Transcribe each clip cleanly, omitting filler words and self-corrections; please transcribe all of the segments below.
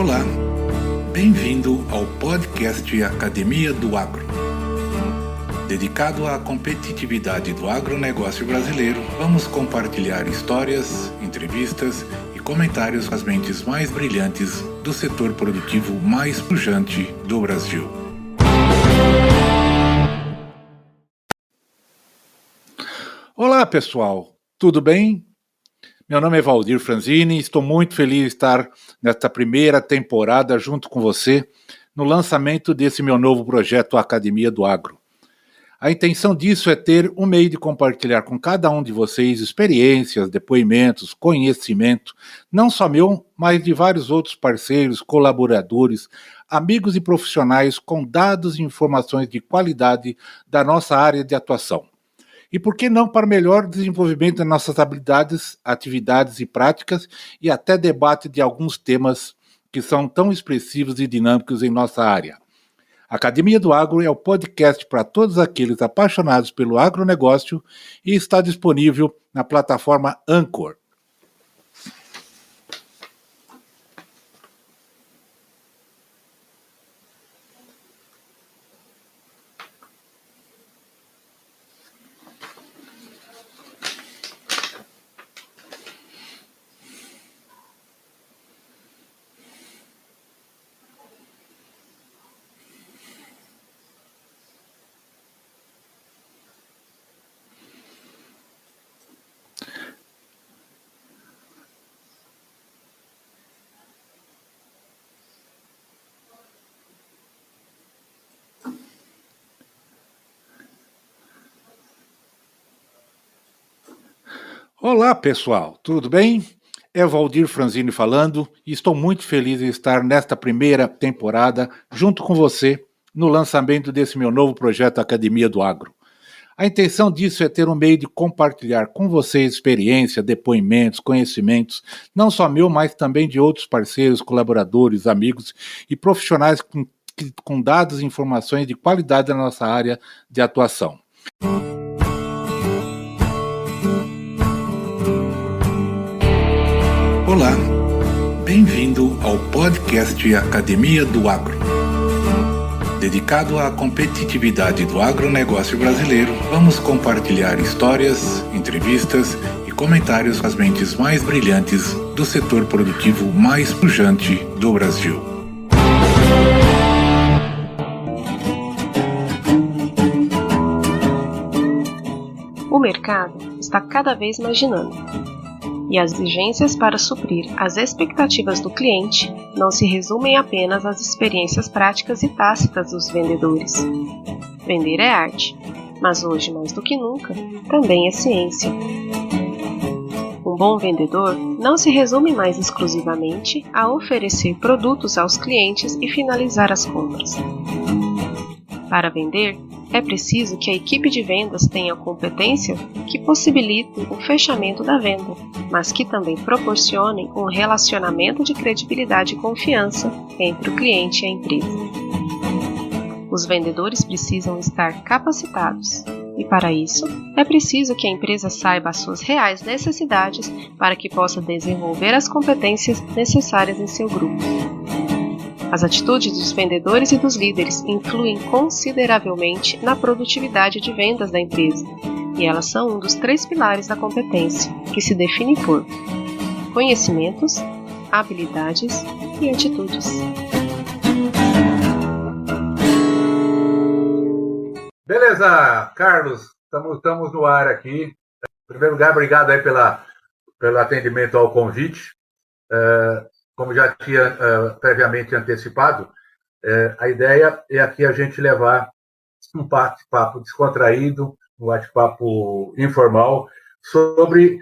Olá, bem-vindo ao podcast Academia do Agro. Dedicado à competitividade do agronegócio brasileiro, vamos compartilhar histórias, entrevistas e comentários com as mentes mais brilhantes do setor produtivo mais pujante do Brasil. Olá, pessoal, tudo bem? Meu nome é Valdir Franzini e estou muito feliz de estar nesta primeira temporada junto com você no lançamento desse meu novo projeto Academia do Agro. A intenção disso é ter um meio de compartilhar com cada um de vocês experiências, depoimentos, conhecimento, não só meu, mas de vários outros parceiros, colaboradores, amigos e profissionais com dados e informações de qualidade da nossa área de atuação. E por que não para melhor desenvolvimento das nossas habilidades, atividades e práticas e até debate de alguns temas que são tão expressivos e dinâmicos em nossa área. A Academia do Agro é o podcast para todos aqueles apaixonados pelo agronegócio e está disponível na plataforma Anchor. Olá, pessoal, tudo bem? É Valdir Franzini falando e estou muito feliz em estar nesta primeira temporada junto com você no lançamento desse meu novo projeto Academia do Agro. A intenção disso é ter um meio de compartilhar com vocês experiência, depoimentos, conhecimentos, não só meu, mas também de outros parceiros, colaboradores, amigos e profissionais com dados e informações de qualidade da nossa área de atuação. Olá, bem-vindo ao podcast Academia do Agro. Dedicado à competitividade do agronegócio brasileiro, vamos compartilhar histórias, entrevistas e comentários com as mentes mais brilhantes do setor produtivo mais pujante do Brasil. O mercado está cada vez mais dinâmico. E as exigências para suprir as expectativas do cliente não se resumem apenas às experiências práticas e tácitas dos vendedores. Vender é arte, mas hoje, mais do que nunca, também é ciência. Um bom vendedor não se resume mais exclusivamente a oferecer produtos aos clientes e finalizar as compras. Para vender, é preciso que a equipe de vendas tenha competência que possibilite o fechamento da venda, mas que também proporcionem um relacionamento de credibilidade e confiança entre o cliente e a empresa. Os vendedores precisam estar capacitados e, para isso, é preciso que a empresa saiba as suas reais necessidades para que possa desenvolver as competências necessárias em seu grupo. As atitudes dos vendedores e dos líderes influem consideravelmente na produtividade de vendas da empresa, e elas são um dos 3 pilares da competência, que se define por conhecimentos, habilidades e atitudes. Beleza, Carlos, estamos no ar aqui. Em primeiro lugar, obrigado aí pelo atendimento ao convite. Como já tinha previamente antecipado, a ideia é aqui a gente levar um bate-papo descontraído, um bate-papo informal, sobre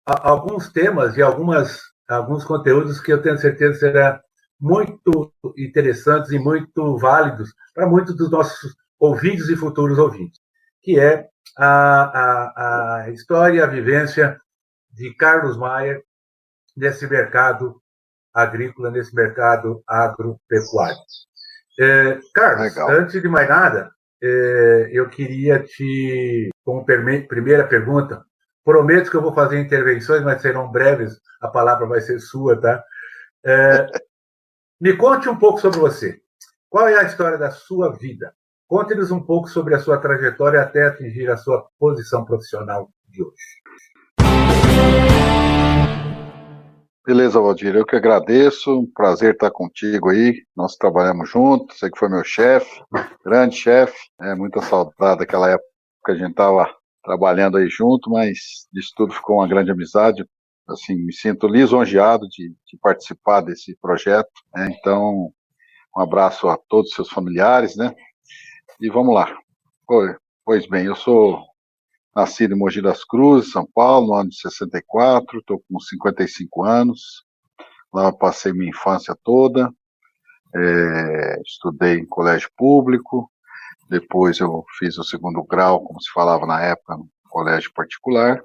alguns temas e alguns conteúdos que eu tenho certeza serão muito interessantes e muito válidos para muitos dos nossos ouvintes e futuros ouvintes, que é a história e a vivência de Carlos Maia nesse mercado agrícola, nesse mercado agropecuário. Carlos, legal. Antes de mais nada, eu queria como primeira pergunta, prometo que eu vou fazer intervenções, mas serão breves, a palavra vai ser sua, tá? Me conte um pouco sobre você. Qual é a história da sua vida? Conte-nos um pouco sobre a sua trajetória até atingir a sua posição profissional de hoje. Beleza, Valdir, eu que agradeço, um prazer estar contigo aí, nós trabalhamos juntos, você que foi meu chefe, grande chefe, muita saudade daquela época que a gente estava trabalhando aí junto, mas disso tudo ficou uma grande amizade, assim, me sinto lisonjeado de participar desse projeto, né? Então, um abraço a todos os seus familiares, né, e vamos lá. Pois bem, eu sou nascido em Mogi das Cruzes, São Paulo, no ano de 64, estou com 55 anos. Lá passei minha infância toda, estudei em colégio público, depois eu fiz o segundo grau, como se falava na época, no colégio particular.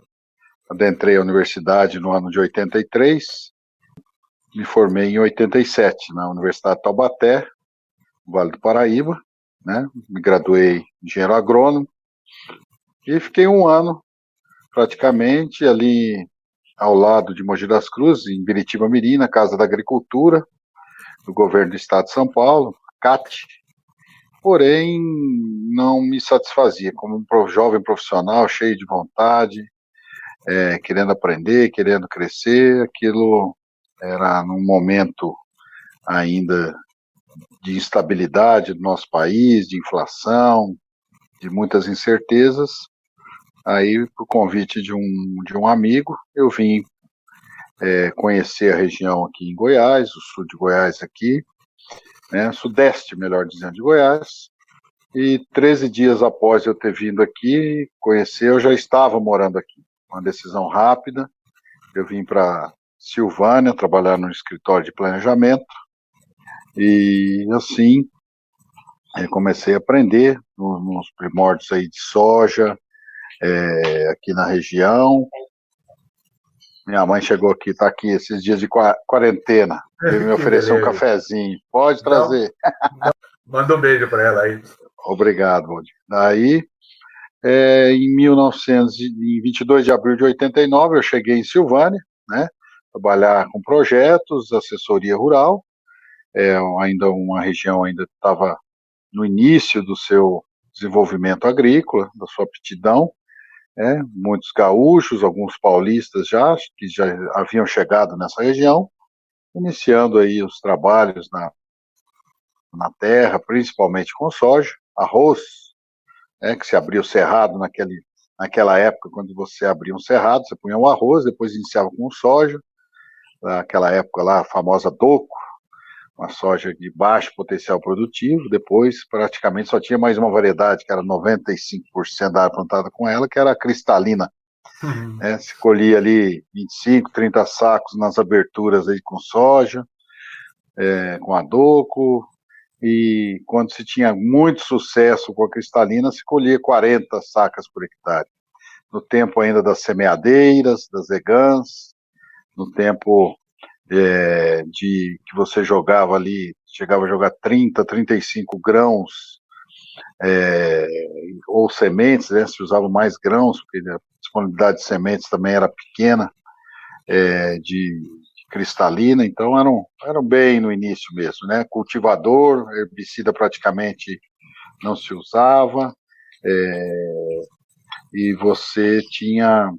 Adentrei a universidade no ano de 83, me formei em 87 na Universidade de Taubaté, no Vale do Paraíba, né? Me graduei em engenheiro agrônomo e fiquei um ano praticamente ali ao lado de Mogi das Cruzes, em Biritiba Mirim, na Casa da Agricultura, do governo do estado de São Paulo, CAT, porém não me satisfazia, como um jovem profissional, cheio de vontade, querendo aprender, querendo crescer, aquilo era num momento ainda de instabilidade do nosso país, de inflação, de muitas incertezas. Aí, por convite de um amigo, eu vim conhecer a região aqui em Goiás, o sul de Goiás aqui, né, sudeste, melhor dizendo, de Goiás, e 13 dias após eu ter vindo aqui conhecer, eu já estava morando aqui. Uma decisão rápida, eu vim para Silvânia, trabalhar no escritório de planejamento, e assim, comecei a aprender nos primórdios aí de soja, aqui na região. Minha mãe chegou aqui, está aqui esses dias de quarentena, veio me oferecer um cafezinho. Pode trazer. Manda um beijo para ela aí. Obrigado, Valdir. Daí, em 22 de abril de 89, eu cheguei em Silvânia, né, trabalhar com projetos, assessoria rural, ainda uma região ainda estava no início do seu desenvolvimento agrícola, da sua aptidão, muitos gaúchos, alguns paulistas que já haviam chegado nessa região, iniciando aí os trabalhos na terra, principalmente com soja, arroz, que se abria o cerrado naquela época, quando você abria um cerrado, você punha o arroz, depois iniciava com soja, naquela época lá, a famosa DOCO, uma soja de baixo potencial produtivo, depois praticamente só tinha mais uma variedade, que era 95% da área plantada com ela, que era a cristalina. Se colhia ali 25, 30 sacos nas aberturas aí com soja, com adoco, e quando se tinha muito sucesso com a cristalina, se colhia 40 sacas por hectare. No tempo ainda das semeadeiras, das egãs, no tempo de que você jogava ali, chegava a jogar 30, 35 grãos, ou sementes, né, se usava mais grãos, porque a disponibilidade de sementes também era pequena, de cristalina, então eram bem no início mesmo, né, cultivador, herbicida praticamente não se usava, e você tinha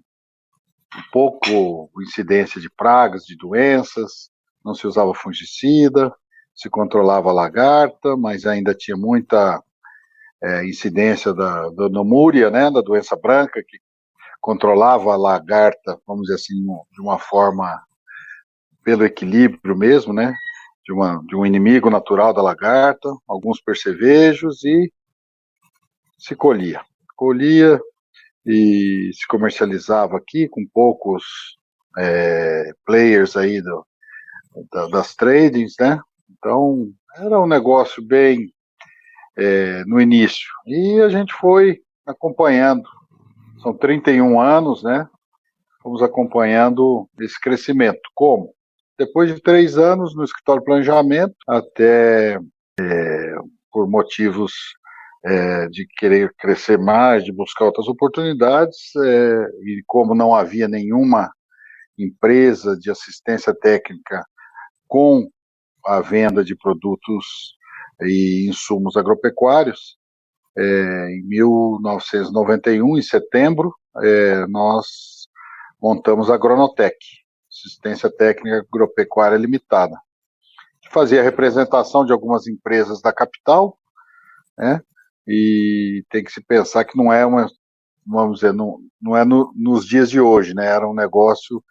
pouco incidência de pragas, de doenças, não se usava fungicida, se controlava a lagarta, mas ainda tinha muita incidência da nomúria, né, da doença branca, que controlava a lagarta, vamos dizer assim, de uma forma pelo equilíbrio mesmo, né, de um inimigo natural da lagarta, alguns percevejos, e se colhia e se comercializava aqui com poucos players aí das tradings, né? Então, era um negócio bem no início. E a gente foi acompanhando. São 31 anos, né? Fomos acompanhando esse crescimento. Como? Depois de 3 anos no escritório de planejamento, até por motivos de querer crescer mais, de buscar outras oportunidades, e como não havia nenhuma empresa de assistência técnica com a venda de produtos e insumos agropecuários. Em 1991, em setembro, nós montamos a Agronotec, Assistência Técnica Agropecuária Limitada, que fazia a representação de algumas empresas da capital, né? E tem que se pensar que não é vamos dizer, não é nos dias de hoje, né? Era um negócio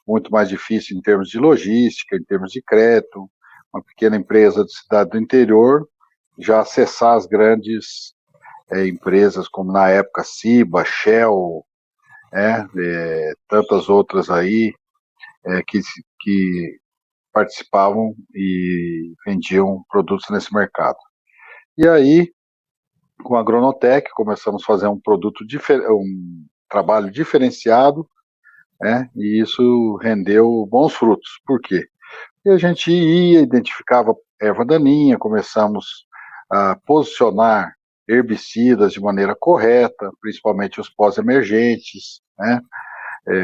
muito mais difícil em termos de logística, em termos de crédito, uma pequena empresa de cidade do interior, já acessar as grandes empresas como na época Ciba, Shell, tantas outras aí que participavam e vendiam produtos nesse mercado. E aí, com a Agronotec, começamos a fazer um trabalho diferenciado, e isso rendeu bons frutos. Por quê? E a gente identificava erva daninha, começamos a posicionar herbicidas de maneira correta, principalmente os pós-emergentes, né?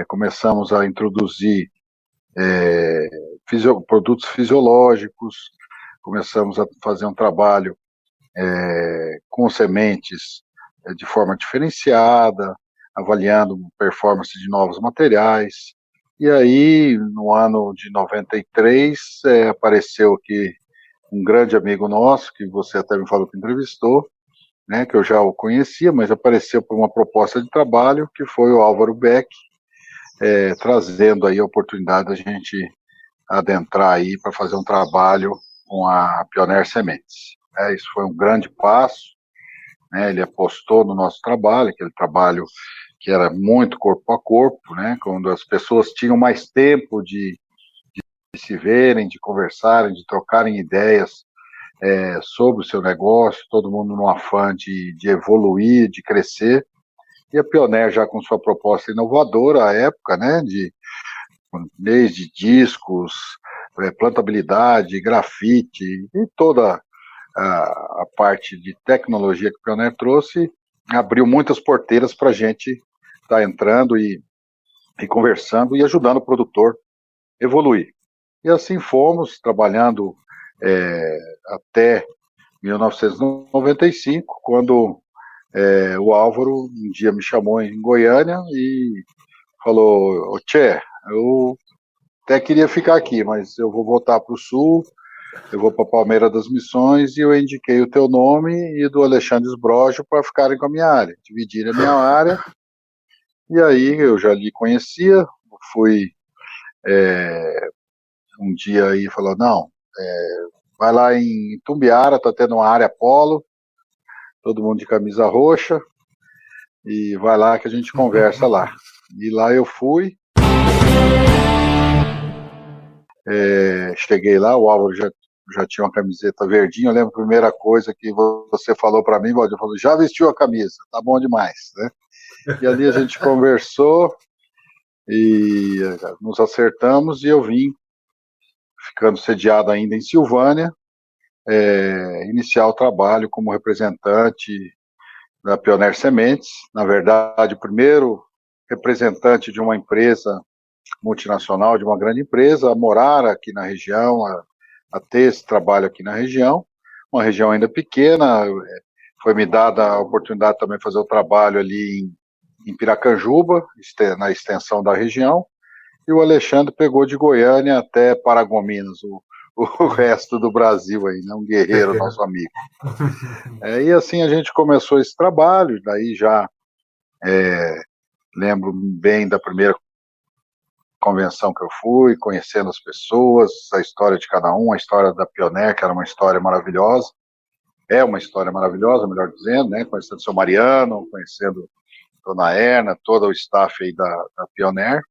Começamos a introduzir produtos fisiológicos, começamos a fazer um trabalho com sementes de forma diferenciada, avaliando performance de novos materiais. E aí, no ano de 93, apareceu aqui um grande amigo nosso, que você até me falou que entrevistou, né, que eu já o conhecia, mas apareceu por uma proposta de trabalho, que foi o Álvaro Beck, trazendo aí a oportunidade da gente adentrar aí para fazer um trabalho com a Pioneer Sementes. Isso foi um grande passo, né, ele apostou no nosso trabalho, aquele trabalho que era muito corpo a corpo, né, quando as pessoas tinham mais tempo de se verem, de conversarem, de trocarem ideias sobre o seu negócio, todo mundo no afã de evoluir, de crescer, e a Pioneer já com sua proposta inovadora à época, né, desde discos, plantabilidade, grafite e toda a parte de tecnologia que o Pioneer trouxe, abriu muitas porteiras para a gente estar entrando e conversando e ajudando o produtor a evoluir. E assim fomos, trabalhando até 1995, quando o Álvaro um dia me chamou em Goiânia e falou: Tchê, eu até queria ficar aqui, mas eu vou voltar para o Sul, eu vou para Palmeira das Missões, e eu indiquei o teu nome e do Alexandre Sbrojo para ficarem com a minha área, dividirem a minha área. E aí eu já lhe conhecia, fui um dia aí e falou: não, vai lá em Tumbiara, tá tendo uma área polo, todo mundo de camisa roxa, e vai lá que a gente conversa lá. E lá eu fui, cheguei lá, o Álvaro já tinha uma camiseta verdinha. Eu lembro a primeira coisa que você falou para mim, Valdir, falou: já vestiu a camisa, tá bom demais, né? E ali a gente conversou e nos acertamos, e eu vim, ficando sediado ainda em Silvânia, iniciar o trabalho como representante da Pioneer Sementes. Na verdade, o primeiro representante de uma empresa multinacional, de uma grande empresa, a morar aqui na região, a ter esse trabalho aqui na região, uma região ainda pequena. Foi me dada a oportunidade também de fazer o trabalho ali em Piracanjuba, na extensão da região, e o Alexandre pegou de Goiânia até Paragominas, o resto do Brasil aí, né? Um guerreiro, nosso amigo. E assim a gente começou esse trabalho. Daí já lembro bem da primeira convenção que eu fui, conhecendo as pessoas, a história de cada um, a história da Pioneer, que era uma história maravilhosa, é uma história maravilhosa, melhor dizendo, né? Conhecendo o seu Mariano, conhecendo a Dona Erna, todo o staff aí da Pioneer,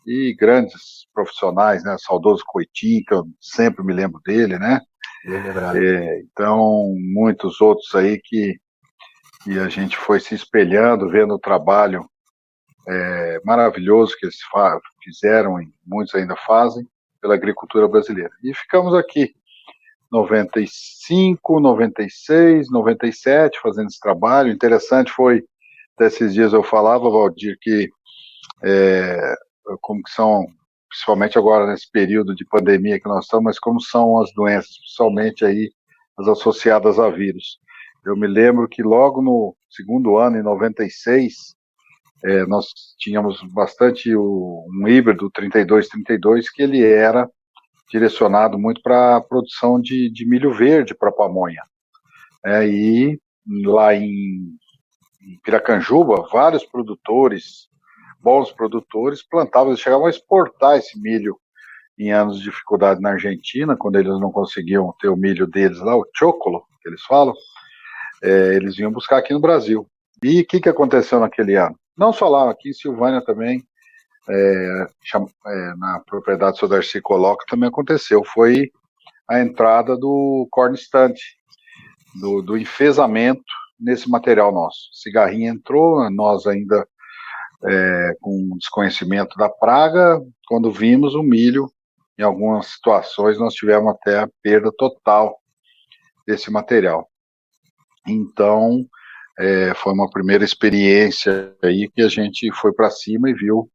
e grandes profissionais, né? O saudoso Coitinho, que eu sempre me lembro dele, né? Então, muitos outros aí que a gente foi se espelhando, vendo o trabalho maravilhoso que eles fizeram, e muitos ainda fazem, pela agricultura brasileira. E ficamos aqui, 95, 96, 97, fazendo esse trabalho. Interessante foi, até esses dias eu falava, Valdir, que como que são principalmente agora nesse período de pandemia que nós estamos, mas como são as doenças, principalmente aí as associadas a vírus. Eu me lembro que logo no segundo ano, em 96, nós tínhamos bastante um híbrido 3232, que ele era direcionado muito para a produção de milho verde para pamonha. E lá em Piracanjuba, vários produtores, bons produtores, plantavam, eles chegavam a exportar esse milho em anos de dificuldade na Argentina, quando eles não conseguiam ter o milho deles lá, o chocolo, que eles falam, eles vinham buscar aqui no Brasil. E o que aconteceu naquele ano? Não só lá, aqui em Silvânia também, na propriedade do seu Darcy Coloca também aconteceu, foi a entrada do corn stand, do enfesamento nesse material nosso. Cigarrinha entrou, nós ainda com desconhecimento da praga, quando vimos o milho, em algumas situações nós tivemos até a perda total desse material. Então, foi uma primeira experiência aí que a gente foi para cima e viu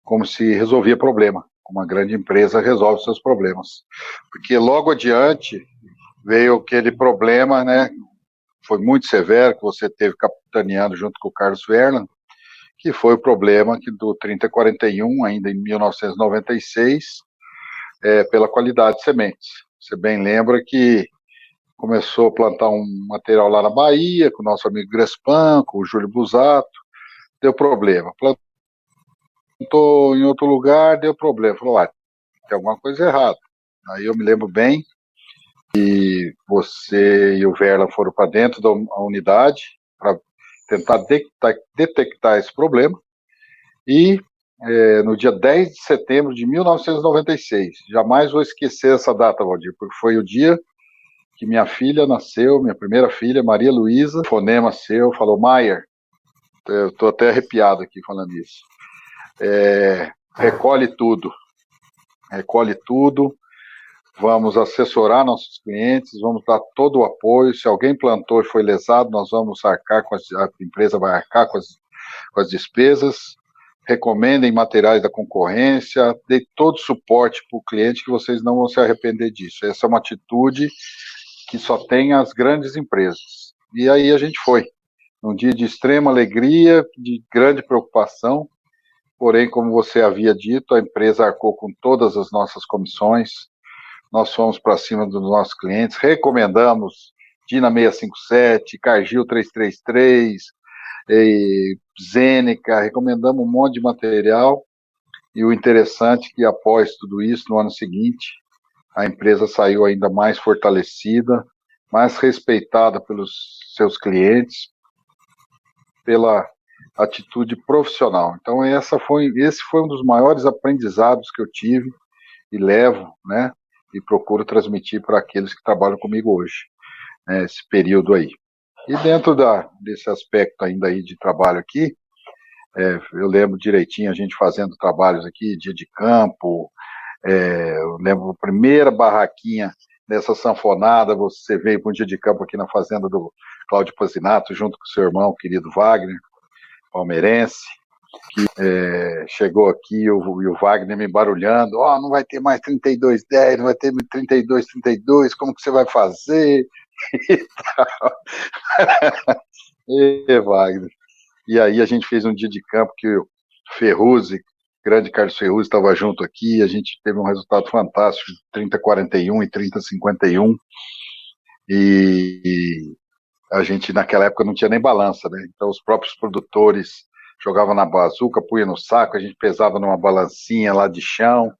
como se resolvia problema, como uma grande empresa resolve seus problemas. Porque logo adiante veio aquele problema, né, foi muito severo, que você teve capitaneando junto com o Carlos Verlan, que foi o problema do 3041, ainda em 1996, pela qualidade de sementes. Você bem lembra que começou a plantar um material lá na Bahia, com o nosso amigo Grespan, com o Júlio Busato, deu problema. Plantou em outro lugar, deu problema. Falou, tem alguma coisa errada. Aí eu me lembro bem que você e o Verla foram para dentro da unidade para tentar detectar esse problema. E no dia 10 de setembro de 1996, jamais vou esquecer essa data, Valdir, porque foi o dia que minha filha nasceu, minha primeira filha, Maria Luísa, fonema seu, falou, Maier, eu estou até arrepiado aqui falando isso, recolhe tudo, vamos assessorar nossos clientes, vamos dar todo o apoio, se alguém plantou e foi lesado, nós vamos arcar a empresa vai arcar com as despesas, recomendem materiais da concorrência, dê todo o suporte para o cliente que vocês não vão se arrepender disso. Essa é uma atitude que só tem as grandes empresas. E aí a gente foi. Um dia de extrema alegria, de grande preocupação, porém, como você havia dito, a empresa arcou com todas as nossas comissões, nós fomos para cima dos nossos clientes, recomendamos Dina 657, Cargill 333, Zênica, recomendamos um monte de material, e o interessante é que após tudo isso, no ano seguinte, a empresa saiu ainda mais fortalecida, mais respeitada pelos seus clientes, pela atitude profissional. Então esse foi um dos maiores aprendizados que eu tive e levo, né, e procuro transmitir para aqueles que trabalham comigo hoje, né, esse período aí. E dentro desse aspecto ainda aí de trabalho aqui, eu lembro direitinho a gente fazendo trabalhos aqui, dia de campo, eu lembro a primeira barraquinha dessa sanfonada, você veio para um dia de campo aqui na fazenda do Cláudio Pazinato, junto com o seu irmão, o querido Wagner, palmeirense, que chegou aqui e o Wagner me barulhando, não vai ter mais 3210, não vai ter 3232, como que você vai fazer? E Wagner. E aí a gente fez um dia de campo que o Ferruzzi, grande Carlos Ferruzzi, estava junto aqui, a gente teve um resultado fantástico de 30-41 e 30-51, e a gente naquela época não tinha nem balança, né? Então os próprios produtores jogavam na bazuca, punha no saco, a gente pesava numa balancinha lá de chão,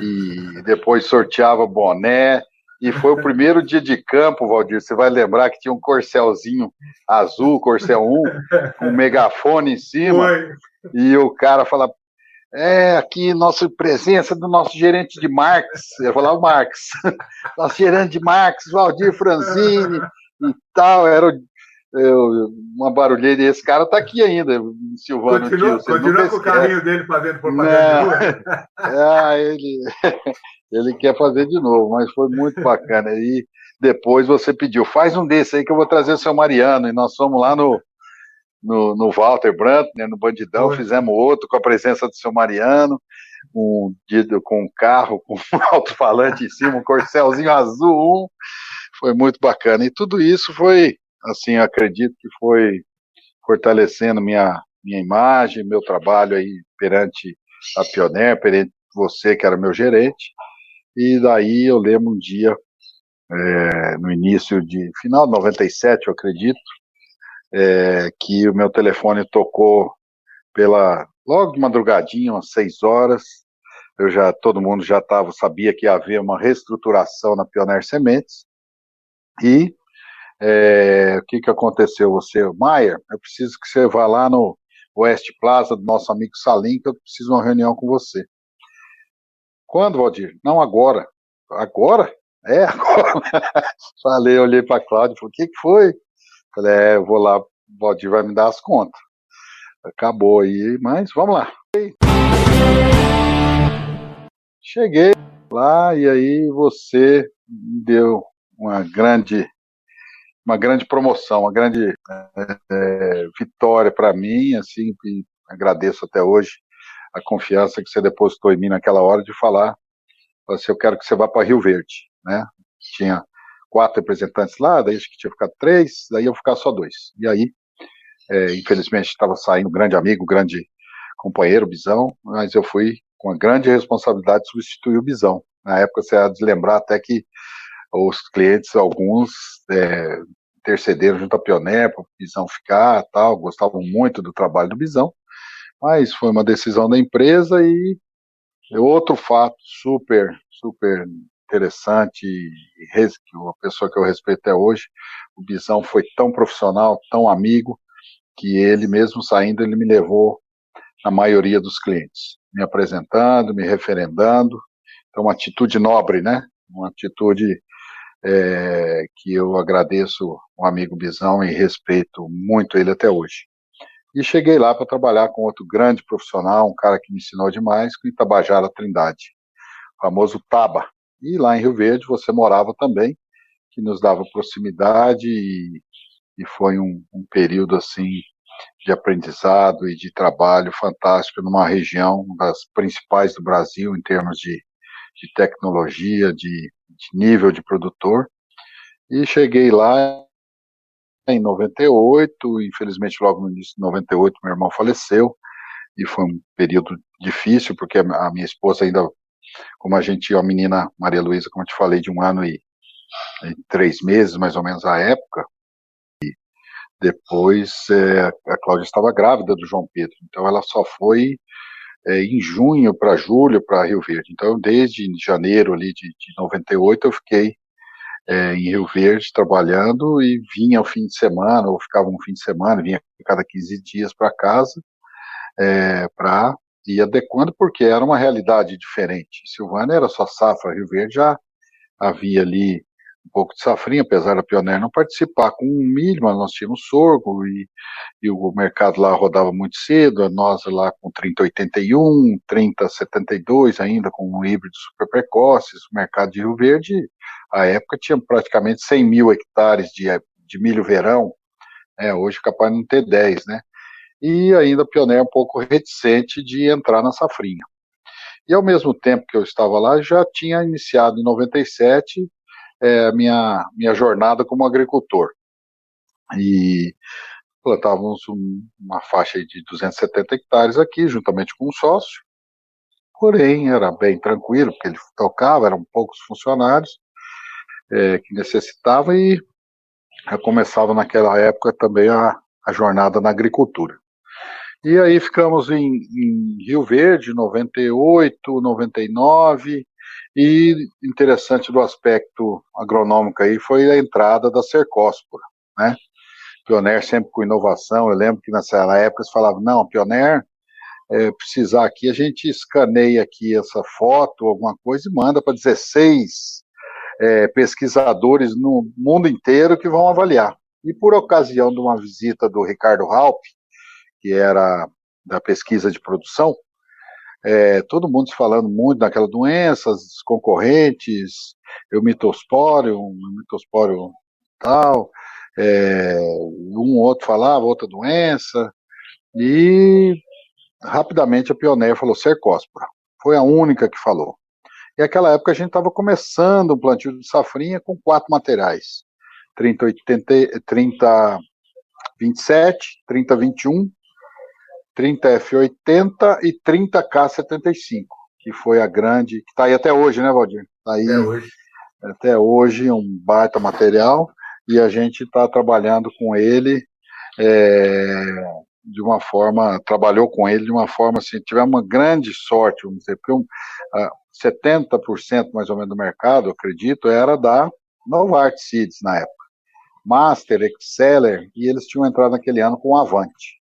e depois sorteava boné, e foi o primeiro dia de campo, Valdir, você vai lembrar que tinha um corcelzinho azul, Corcel 1, com um megafone em cima, e o cara fala, aqui nossa presença do nosso gerente de Marx, eu falava Marx, nosso gerente de Marx, Valdir Franzini, e tal, era uma barulheira, e esse cara tá aqui ainda, Silvano. Continua com o carrinho dele fazendo propaganda de rua? Ele quer fazer de novo, mas foi muito bacana. E depois você pediu, faz um desse aí que eu vou trazer o seu Mariano, e nós fomos lá no Walter Brandt, né, no Bandidão, fizemos outro com a presença do seu Mariano, com um carro, com um alto-falante em cima, um corcelzinho azul, foi muito bacana. E tudo isso foi, assim, eu acredito que foi fortalecendo minha imagem, meu trabalho aí perante a Pioneer, perante você, que era meu gerente. E daí eu lembro um dia, no final de 97, eu acredito, que o meu telefone tocou logo de madrugadinha, umas 6 horas. Todo mundo já sabia que ia haver uma reestruturação na Pioneer Sementes. E o que aconteceu? Maier, eu preciso que você vá lá no West Plaza do nosso amigo Salim, que eu preciso de uma reunião com você. Quando, Valdir? Não, agora. Agora? Agora. Olhei para a Cláudia e falei, o que foi? Falei, eu vou lá, o Valdir vai me dar as contas. Acabou aí, mas vamos lá. Cheguei lá e aí você me deu uma grande promoção, uma grande vitória para mim, assim, e agradeço até hoje a confiança que você depositou em mim naquela hora de falar, assim, eu quero que você vá para Rio Verde, né? Tinha 4 representantes lá, daí acho que tinha ficado 3, daí eu ficar só 2. E aí, infelizmente, estava saindo um grande amigo, um grande companheiro, o Bizão, mas eu fui com a grande responsabilidade de substituir o Bizão. Na época, você há de lembrar até que os clientes, alguns, intercederam junto à Pioneer para o Bizão ficar, tal, gostavam muito do trabalho do Bizão, mas foi uma decisão da empresa. E outro fato super interessante, uma pessoa que eu respeito até hoje, o Bizão foi tão profissional, tão amigo, que ele mesmo saindo, ele me levou na maioria dos clientes, me apresentando, me referendando. Então, uma atitude nobre, né? Uma atitude que eu agradeço o amigo Bizão e respeito muito ele até hoje. E cheguei lá para trabalhar com outro grande profissional, um cara que me ensinou demais, com Itabajara Trindade, o famoso Taba. E lá em Rio Verde você morava também, que nos dava proximidade, e foi um período assim de aprendizado e de trabalho fantástico numa região das principais do Brasil em termos de tecnologia, de nível de produtor. E cheguei lá em 98, infelizmente logo no início de 98 meu irmão faleceu, e foi um período difícil, porque a minha esposa ainda, como a gente tinha uma menina, Maria Luísa, como eu te falei, de 1 ano e 3 meses, mais ou menos, à época. Depois, a Cláudia estava grávida do João Pedro, então ela só foi em junho para julho para Rio Verde. Então, desde janeiro ali de 98, eu fiquei em Rio Verde trabalhando, e vinha ao fim de semana, ou ficava um fim de semana, vinha cada 15 dias para casa, para ir adequando, porque era uma realidade diferente. Silvânia era só safra, Rio Verde já havia ali um pouco de safrinha, apesar da Pioneer não participar com milho, mas nós tínhamos sorgo, e o mercado lá rodava muito cedo, nós lá com 3081, 3072 ainda, com um híbrido super precoces. O mercado de Rio Verde, à época, tinha praticamente 100 mil hectares de milho verão, hoje capaz de não ter 10, né? E ainda a Pioneer um pouco reticente de entrar na safrinha. E ao mesmo tempo que eu estava lá, já tinha iniciado em 97 minha jornada como agricultor. E plantávamos uma faixa de 270 hectares aqui, juntamente com um sócio. Porém, era bem tranquilo, porque ele tocava, eram poucos funcionários que necessitava, e já começava naquela época também a jornada na agricultura. E aí ficamos em Rio Verde, 98, 99, e interessante do aspecto agronômico aí foi a entrada da Cercospora, né? Pioneer sempre com inovação. Eu lembro que nessa época se falava, não, Pioneer, precisar aqui, a gente escaneia aqui essa foto, alguma coisa, e manda para 16 pesquisadores no mundo inteiro que vão avaliar. E por ocasião de uma visita do Ricardo Raup, que era da pesquisa de produção, todo mundo falando muito daquela doença, as concorrentes, o mitospóreo tal, um outro falava outra doença, e rapidamente a Pioneer falou Cercospora. Foi a única que falou. E naquela época a gente estava começando um plantio de safrinha com 4 materiais. 3027, 3021, 30F80 e 30K75, que foi a grande, que está aí até hoje, né, Valdir? Está aí até hoje, um baita material, e a gente está trabalhando com ele trabalhou com ele de uma forma assim, tivemos uma grande sorte, vamos dizer, porque 70% mais ou menos do mercado, acredito, era da Novartis Seeds na época. Master, Exceller, e eles tinham entrado naquele ano com o Avante.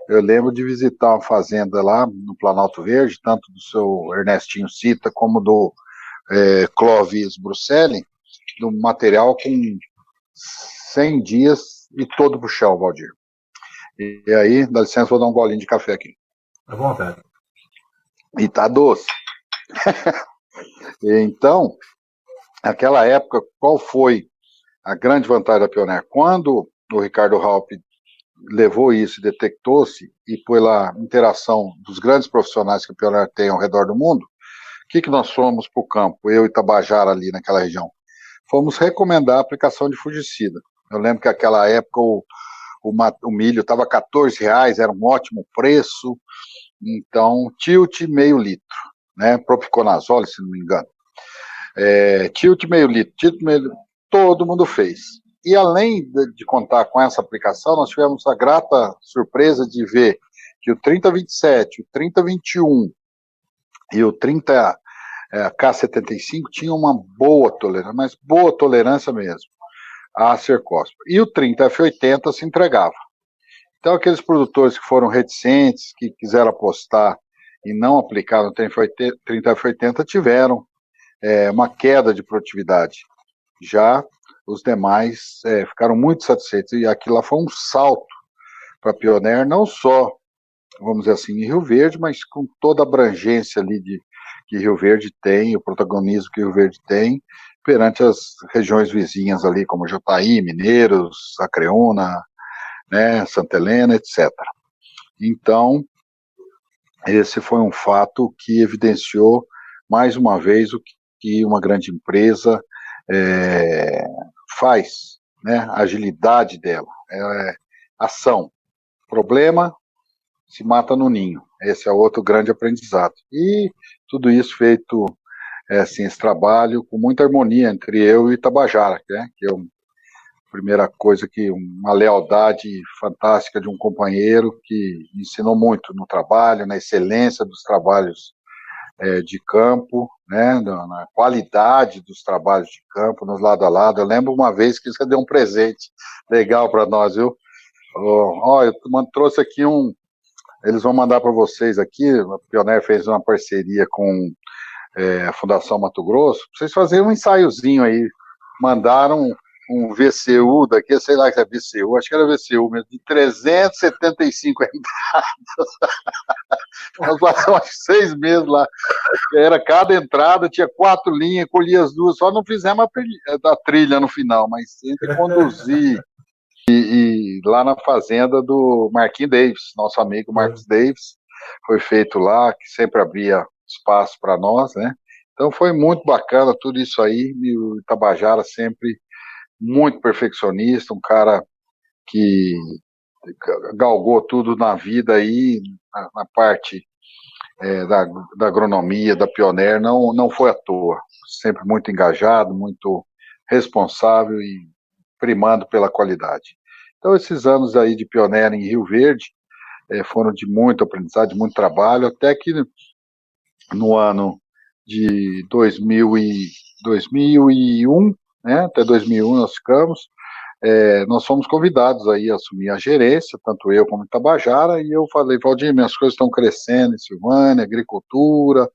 Eu lembro de visitar uma fazenda lá no Planalto Verde, tanto do seu Ernestinho Cita como do Clovis Bruxelli, do material com 100 dias e todo pro chão, Valdir. E aí, dá licença, vou dar um golinho de café aqui. À vontade. E tá doce. Então, naquela época, qual foi a grande vantagem da Pioneer? Quando o Ricardo Halp levou isso e detectou-se, e pela interação dos grandes profissionais que a Pioneer tem ao redor do mundo, o que nós fomos para o campo, eu e Tabajara ali naquela região? Fomos recomendar a aplicação de fungicida. Eu lembro que naquela época o milho estava R$14, era um ótimo preço, então tilt meio litro, né, propiconazole, se não me engano. Tilt meio litro, todo mundo fez. E além de contar com essa aplicação, nós tivemos a grata surpresa de ver que o 3027, o 3021 e o 30K75 tinham uma boa tolerância, mas boa tolerância mesmo, a cercóspora. E o 30F80 se entregava. Então, aqueles produtores que foram reticentes, que quiseram apostar e não aplicaram o 30F80, tiveram uma queda de produtividade. Já os demais ficaram muito satisfeitos. E aquilo lá foi um salto para a Pioneer, não só, vamos dizer assim, em Rio Verde, mas com toda a abrangência ali que Rio Verde tem, o protagonismo que Rio Verde tem, perante as regiões vizinhas ali, como Jataí, Mineiros, Acreúna, né, Santa Helena, etc. Então, esse foi um fato que evidenciou, mais uma vez, o que uma grande empresa faz, né, a agilidade dela, ação. Problema, se mata no ninho. Esse é outro grande aprendizado. E tudo isso feito, assim, esse trabalho com muita harmonia entre eu e Tabajara, né, que é a primeira coisa, que uma lealdade fantástica de um companheiro que me ensinou muito no trabalho, na excelência dos trabalhos de campo, né, na qualidade dos trabalhos de campo, nos lado a lado. Eu lembro uma vez que você deu um presente legal para nós, viu? Eu trouxe aqui eles vão mandar para vocês aqui, a Pioneer fez uma parceria com a Fundação Mato Grosso, para vocês fazerem um ensaiozinho aí. Mandaram um VCU daqui, sei lá que é VCU, acho que era VCU mesmo, de 375 entradas. Nós passamos 6 meses lá. Cada entrada tinha 4 linhas, colhia as 2, só não fizemos a trilha no final, mas entre conduzir e lá na fazenda do Marquinhos Davis, nosso amigo Marcos Davis, foi feito lá, que sempre abria espaço para nós, né? Então foi muito bacana tudo isso aí, e o Tabajara sempre muito perfeccionista, um cara que galgou tudo na vida aí, na parte da agronomia, da Pioneer, não foi à toa, sempre muito engajado, muito responsável e primando pela qualidade. Então esses anos aí de Pioneer em Rio Verde foram de muito aprendizado, de muito trabalho, até que no ano de 2001, né, até 2001 nós ficamos, nós fomos convidados aí a assumir a gerência, tanto eu como Tabajara, e eu falei, Valdir, minhas coisas estão crescendo em Silvânia, agricultura,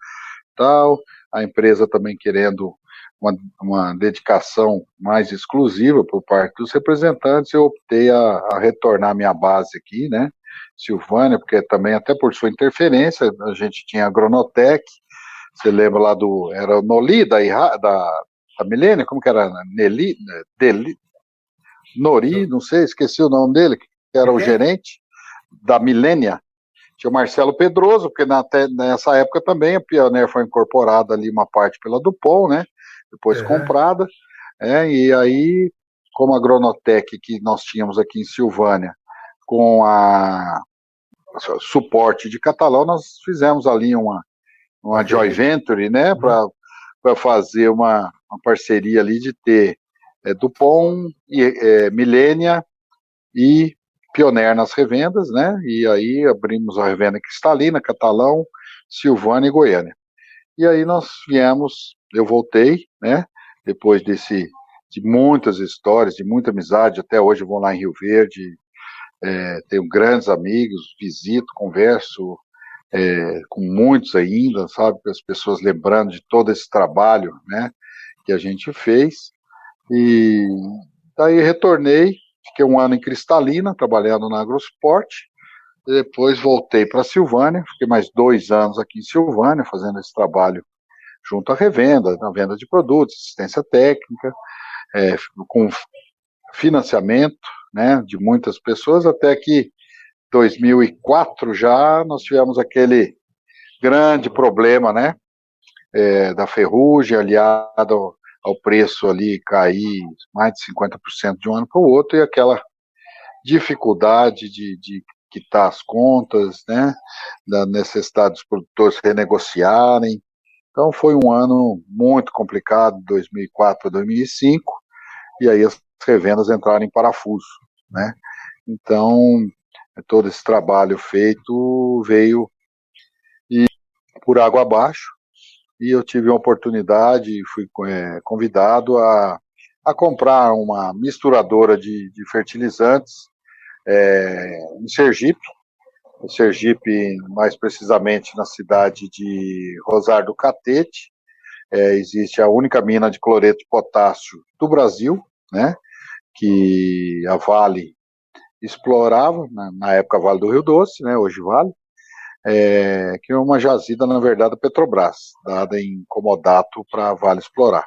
tal, a empresa também querendo uma dedicação mais exclusiva por parte dos representantes, eu optei a retornar minha base aqui, né, Silvânia, porque também, até por sua interferência, a gente tinha a Agronotec, você lembra lá era o Noli, da Milênia, como que era? Nori, não sei, esqueci o nome dele, que era o gerente da Milênia, tinha o Marcelo Pedroso, porque nessa época também a Pioneer foi incorporada ali uma parte pela Dupont, né? Depois comprada, e aí, como a Agronotec que nós tínhamos aqui em Silvânia, com a suporte de Catalão, nós fizemos ali uma joint venture, né, para fazer uma parceria ali de ter Dupont, Milênia e Pioneer nas revendas, né, e aí abrimos a revenda Cristalina, Catalão, Silvânia e Goiânia. E aí nós viemos, eu voltei, né, depois de muitas histórias, de muita amizade, até hoje eu vou lá em Rio Verde, tenho grandes amigos, visito, converso com muitos ainda, sabe, as pessoas lembrando de todo esse trabalho, né, que a gente fez, e daí retornei, fiquei um ano em Cristalina, trabalhando na Agrosport, depois voltei para Silvânia, fiquei mais 2 anos aqui em Silvânia, fazendo esse trabalho junto à revenda, na venda de produtos, assistência técnica, com financiamento, né, de muitas pessoas, até que 2004 já nós tivemos aquele grande problema, né, da ferrugem, aliado ao preço ali cair mais de 50% de um ano para o outro, e aquela dificuldade de quitar as contas, né, da necessidade dos produtores renegociarem. Então foi um ano muito complicado, 2004 a 2005, e aí as revendas entraram em parafuso, né. Então todo esse trabalho feito veio por água abaixo, e eu tive uma oportunidade, fui convidado a comprar uma misturadora de fertilizantes em Sergipe, mais precisamente na cidade de Rosário do Catete. Existe a única mina de cloreto de potássio do Brasil, né, que a Vale explorava, na época Vale do Rio Doce, né, hoje Vale, que é uma jazida, na verdade, da Petrobras, dada em comodato para a Vale explorar.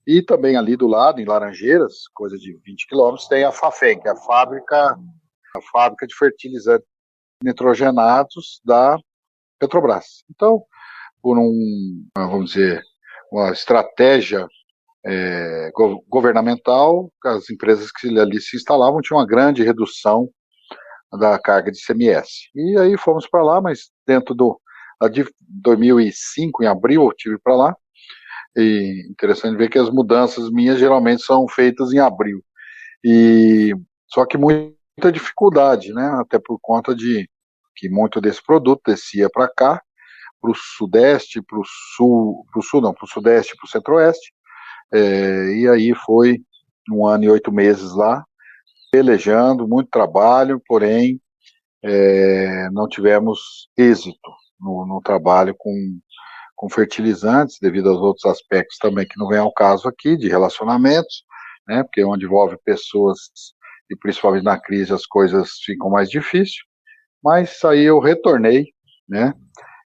E também ali do lado, em Laranjeiras, coisa de 20 quilômetros, tem a Fafem, que é a fábrica de fertilizantes nitrogenados da Petrobras. Então, por vamos dizer, uma estratégia governamental, as empresas que ali se instalavam tinham uma grande redução da carga de ICMS. E aí fomos para lá, mas dentro de 2005, em abril, eu estive para lá, e interessante ver que as mudanças minhas geralmente são feitas em abril. Só que muita dificuldade, né? Até por conta de que muito desse produto descia para cá, para o sudeste, para o sudeste e para o centro-oeste, e aí foi 1 ano e 8 meses lá, pelejando, muito trabalho, porém não tivemos êxito no trabalho com fertilizantes, devido aos outros aspectos também que não vem ao caso aqui, de relacionamentos, né, porque onde envolve pessoas, e principalmente na crise, as coisas ficam mais difíceis, mas aí eu retornei, né,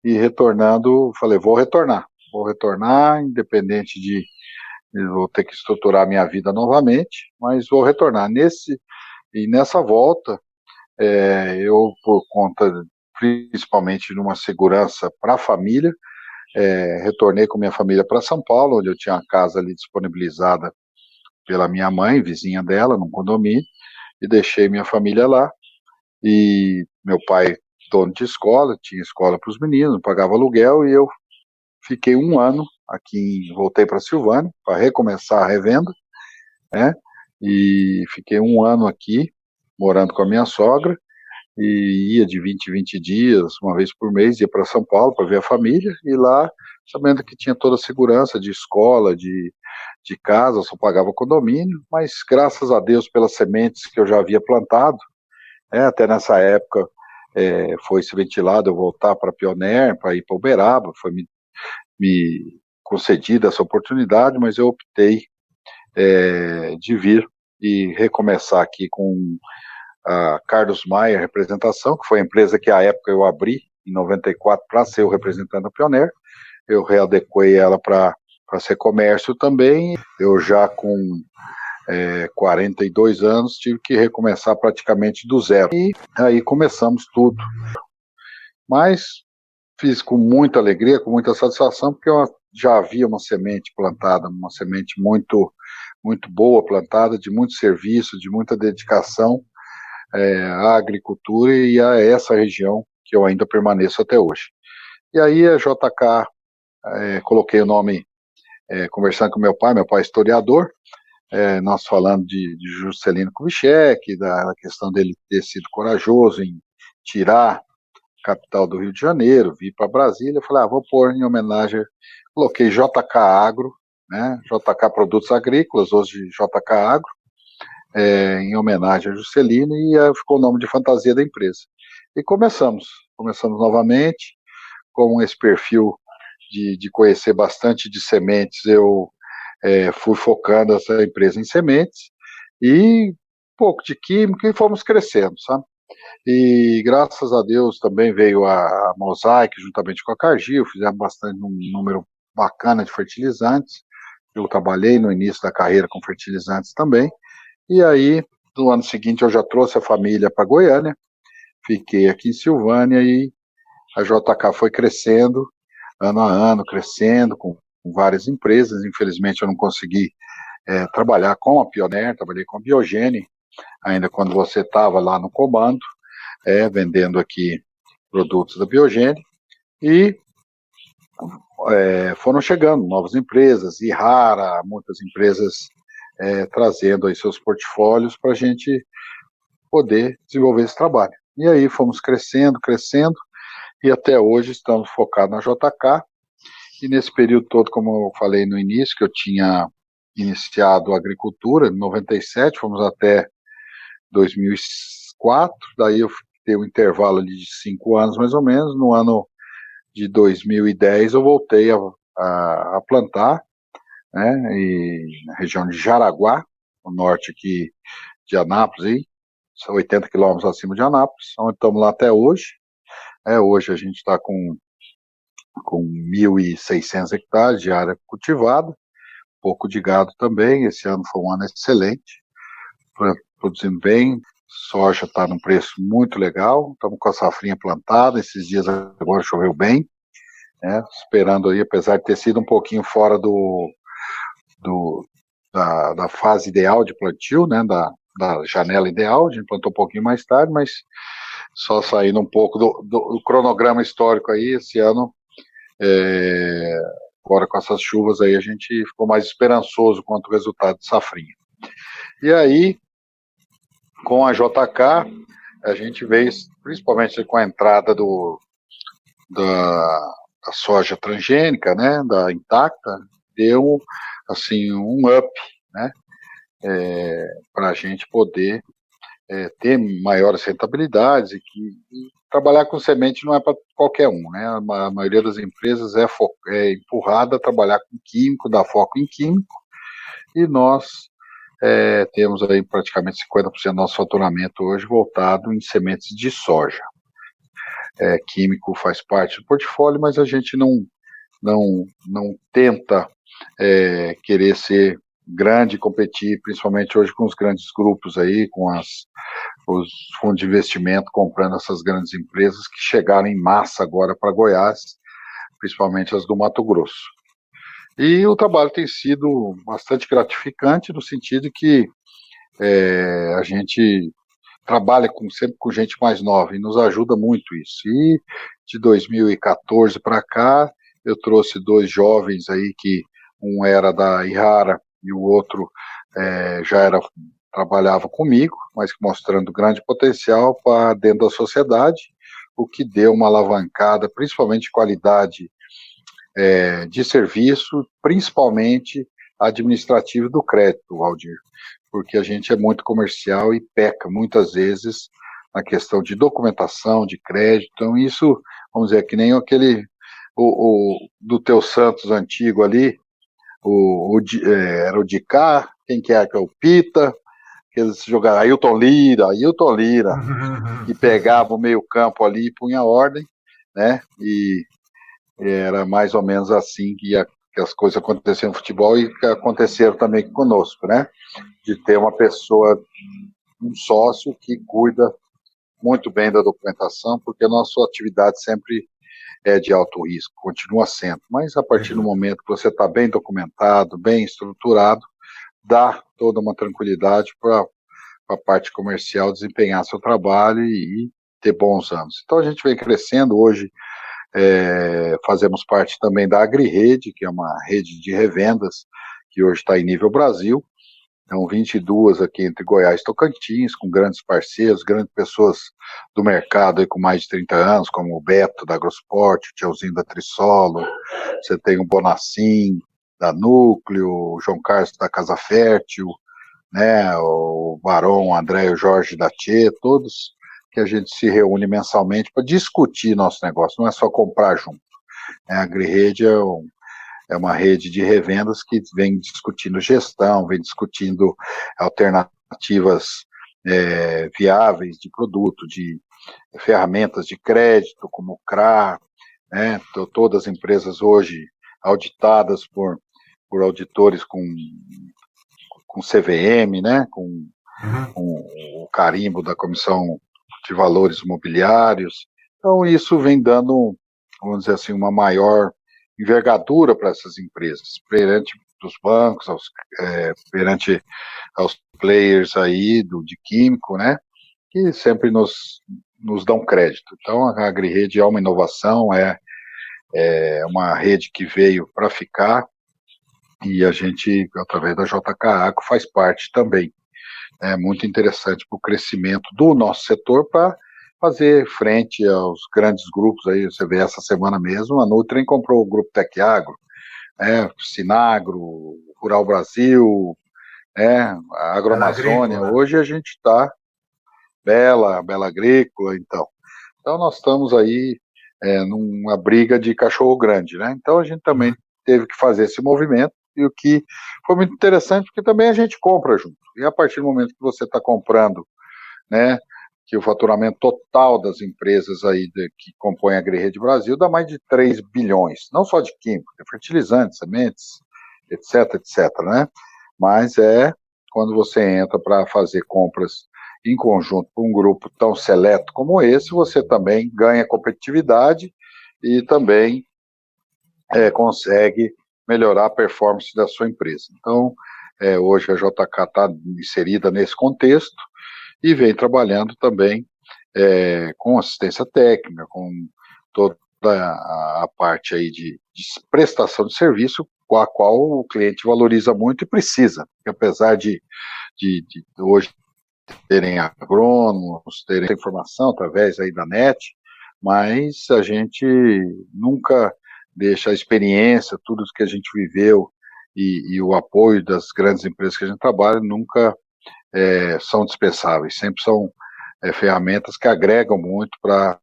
e retornando, falei, vou retornar, independente vou ter que estruturar minha vida novamente, mas vou retornar. Nessa volta, eu, por conta, principalmente de uma segurança para a família, retornei com minha família para São Paulo, onde eu tinha uma casa ali disponibilizada pela minha mãe, vizinha dela, num condomínio, e deixei minha família lá, e meu pai, dono de escola, tinha escola para os meninos, pagava aluguel, e eu fiquei 1 ano aqui, voltei para Silvânia, para recomeçar a revenda, né, e fiquei 1 ano aqui, morando com a minha sogra, e ia de 20 em 20 dias, uma vez por mês, ia para São Paulo para ver a família, e lá, sabendo que tinha toda a segurança de escola, de casa, só pagava condomínio, mas graças a Deus pelas sementes que eu já havia plantado, até nessa época foi se ventilado eu voltar para Pioneer, para ir para Uberaba, foi me concedida essa oportunidade, mas eu optei de vir e recomeçar aqui com a Carlos Maia Representação, que foi a empresa que à época eu abri, em 94, para ser o representante da Pioneer. Eu readequei ela para ser comércio também. Eu já com 42 anos tive que recomeçar praticamente do zero. E aí começamos tudo. Mas fiz com muita alegria, com muita satisfação, porque já havia uma semente plantada, uma semente muito, muito boa plantada, de muito serviço, de muita dedicação à agricultura e a essa região que eu ainda permaneço até hoje. E aí a JK, coloquei o nome, conversando com meu pai é historiador, nós falando de Juscelino Kubitschek, da questão dele ter sido corajoso em tirar a capital do Rio de Janeiro, vir para Brasília, eu falei, vou pôr em homenagem, coloquei JK Agro, né, JK Produtos Agrícolas, hoje JK Agro, em homenagem a Juscelino, e ficou o nome de fantasia da empresa. E começamos novamente, com esse perfil de conhecer bastante de sementes, eu fui focando essa empresa em sementes, e um pouco de química, e fomos crescendo, sabe? E graças a Deus também veio a Mosaic, juntamente com a Cargill, fizemos bastante, um número bacana de fertilizantes. Eu trabalhei no início da carreira com fertilizantes também, e aí no ano seguinte eu já trouxe a família para Goiânia, fiquei aqui em Silvânia, e a JK foi crescendo, ano a ano, crescendo com várias empresas. Infelizmente eu não consegui trabalhar com a Pioneer, trabalhei com a Biogene, ainda quando você estava lá no comando, vendendo aqui produtos da Biogene, e foram chegando novas empresas, e Rara, muitas empresas trazendo aí seus portfólios para a gente poder desenvolver esse trabalho. E aí fomos crescendo, e até hoje estamos focados na JK, e nesse período todo, como eu falei no início, que eu tinha iniciado a agricultura, em 97, fomos até 2004, daí eu fiquei um intervalo ali de 5 anos mais ou menos. No ano de 2010 eu voltei a plantar, né, na região de Jaraguá, no norte aqui de Anápolis, aí, 80 quilômetros acima de Anápolis, onde estamos lá até hoje. Hoje a gente está com 1.600 hectares de área cultivada, pouco de gado também. Esse ano foi um ano excelente, produzindo bem, soja está num preço muito legal, estamos com a safrinha plantada, esses dias agora choveu bem, esperando aí, apesar de ter sido um pouquinho fora da fase ideal de plantio, né, da janela ideal, a gente plantou um pouquinho mais tarde, mas só saindo um pouco do cronograma histórico aí, esse ano, agora com essas chuvas aí, a gente ficou mais esperançoso quanto ao resultado de safrinha. E aí, com a JK, a gente veio, principalmente com a entrada da soja transgênica, né, da Intacta, deu assim um up, né, para a gente poder ter maiores rentabilidades e trabalhar com semente não é para qualquer um, né? A maioria das empresas é empurrada a trabalhar com químico, dar foco em químico, e nós temos aí praticamente 50% do nosso faturamento hoje voltado em sementes de soja. Químico faz parte do portfólio, mas a gente não tenta querer ser grande, competir, principalmente hoje com os grandes grupos aí, com os fundos de investimento comprando essas grandes empresas que chegaram em massa agora para Goiás, principalmente as do Mato Grosso. E o trabalho tem sido bastante gratificante, no sentido que a gente trabalha sempre com gente mais nova, e nos ajuda muito isso. E de 2014 para cá, eu trouxe 2 jovens aí, que um era da Irara e o outro trabalhava comigo, mas mostrando grande potencial para dentro da sociedade, o que deu uma alavancada, principalmente de qualidade de serviço, principalmente administrativo do crédito, Valdir, porque a gente é muito comercial e peca muitas vezes na questão de documentação, de crédito. Então isso, vamos dizer, que nem aquele do Teu Santos antigo ali, era o Dicá, quem que é o Pita, que eles jogaram Ailton Lira, e pegava o meio campo ali e punha ordem, né, e era mais ou menos assim que as coisas aconteciam no futebol, e que aconteceram também conosco, né, de ter uma pessoa, um sócio que cuida muito bem da documentação, porque a nossa atividade sempre é de alto risco, continua sendo, mas a partir do momento que você está bem documentado, bem estruturado, dá toda uma tranquilidade para a parte comercial desempenhar seu trabalho e ter bons anos. Então a gente vem crescendo, hoje fazemos parte também da AgriRede, que é uma rede de revendas, que hoje está em nível Brasil. Então, 22 aqui entre Goiás e Tocantins, com grandes parceiros, grandes pessoas do mercado aí com mais de 30 anos, como o Beto da Agrosport, o Tiozinho da Trissolo, você tem o Bonacim da Núcleo, o João Carlos da Casa Fértil, né, o Barão, o André e o Jorge da Tchê, todos que a gente se reúne mensalmente para discutir nosso negócio, não é só comprar junto. A AgriRede é uma rede de revendas que vem discutindo gestão, vem discutindo alternativas viáveis de produto, de ferramentas de crédito, como o CRA, né? Todas as empresas hoje auditadas por auditores com CVM, né? com o carimbo da Comissão de Valores Imobiliários. Então, isso vem dando, vamos dizer assim, uma maior envergadura para essas empresas, perante os bancos, perante aos players aí de químico, né, que sempre nos dão crédito. Então, a AgriRede é uma inovação, é uma rede que veio para ficar, e a gente, através da JK Agro, faz parte também. É muito interessante para o crescimento do nosso setor, para fazer frente aos grandes grupos. Aí você vê essa semana mesmo, a Nutrien comprou o Grupo Tec Agro, Sinagro, Rural Brasil, a Agroamazônia. Hoje a gente está Bela Agrícola, então nós estamos aí numa briga de cachorro grande, né? Então a gente também teve que fazer esse movimento, e o que foi muito interessante, porque também a gente compra junto, e a partir do momento que você está comprando, né, que o faturamento total das empresas aí que compõem a AgriRede Brasil dá mais de 3 bilhões, não só de químico, de fertilizantes, sementes, etc, né? Mas quando você entra para fazer compras em conjunto com um grupo tão seleto como esse, você também ganha competitividade e também consegue melhorar a performance da sua empresa. Então, hoje a JK está inserida nesse contexto, e vem trabalhando também com assistência técnica, com toda a parte aí de prestação de serviço, com a qual o cliente valoriza muito e precisa, porque apesar de hoje terem agrônomos, terem informação através aí da net, mas a gente nunca deixa a experiência, tudo que a gente viveu e o apoio das grandes empresas que a gente trabalha, nunca são dispensáveis, sempre são ferramentas que agregam muito para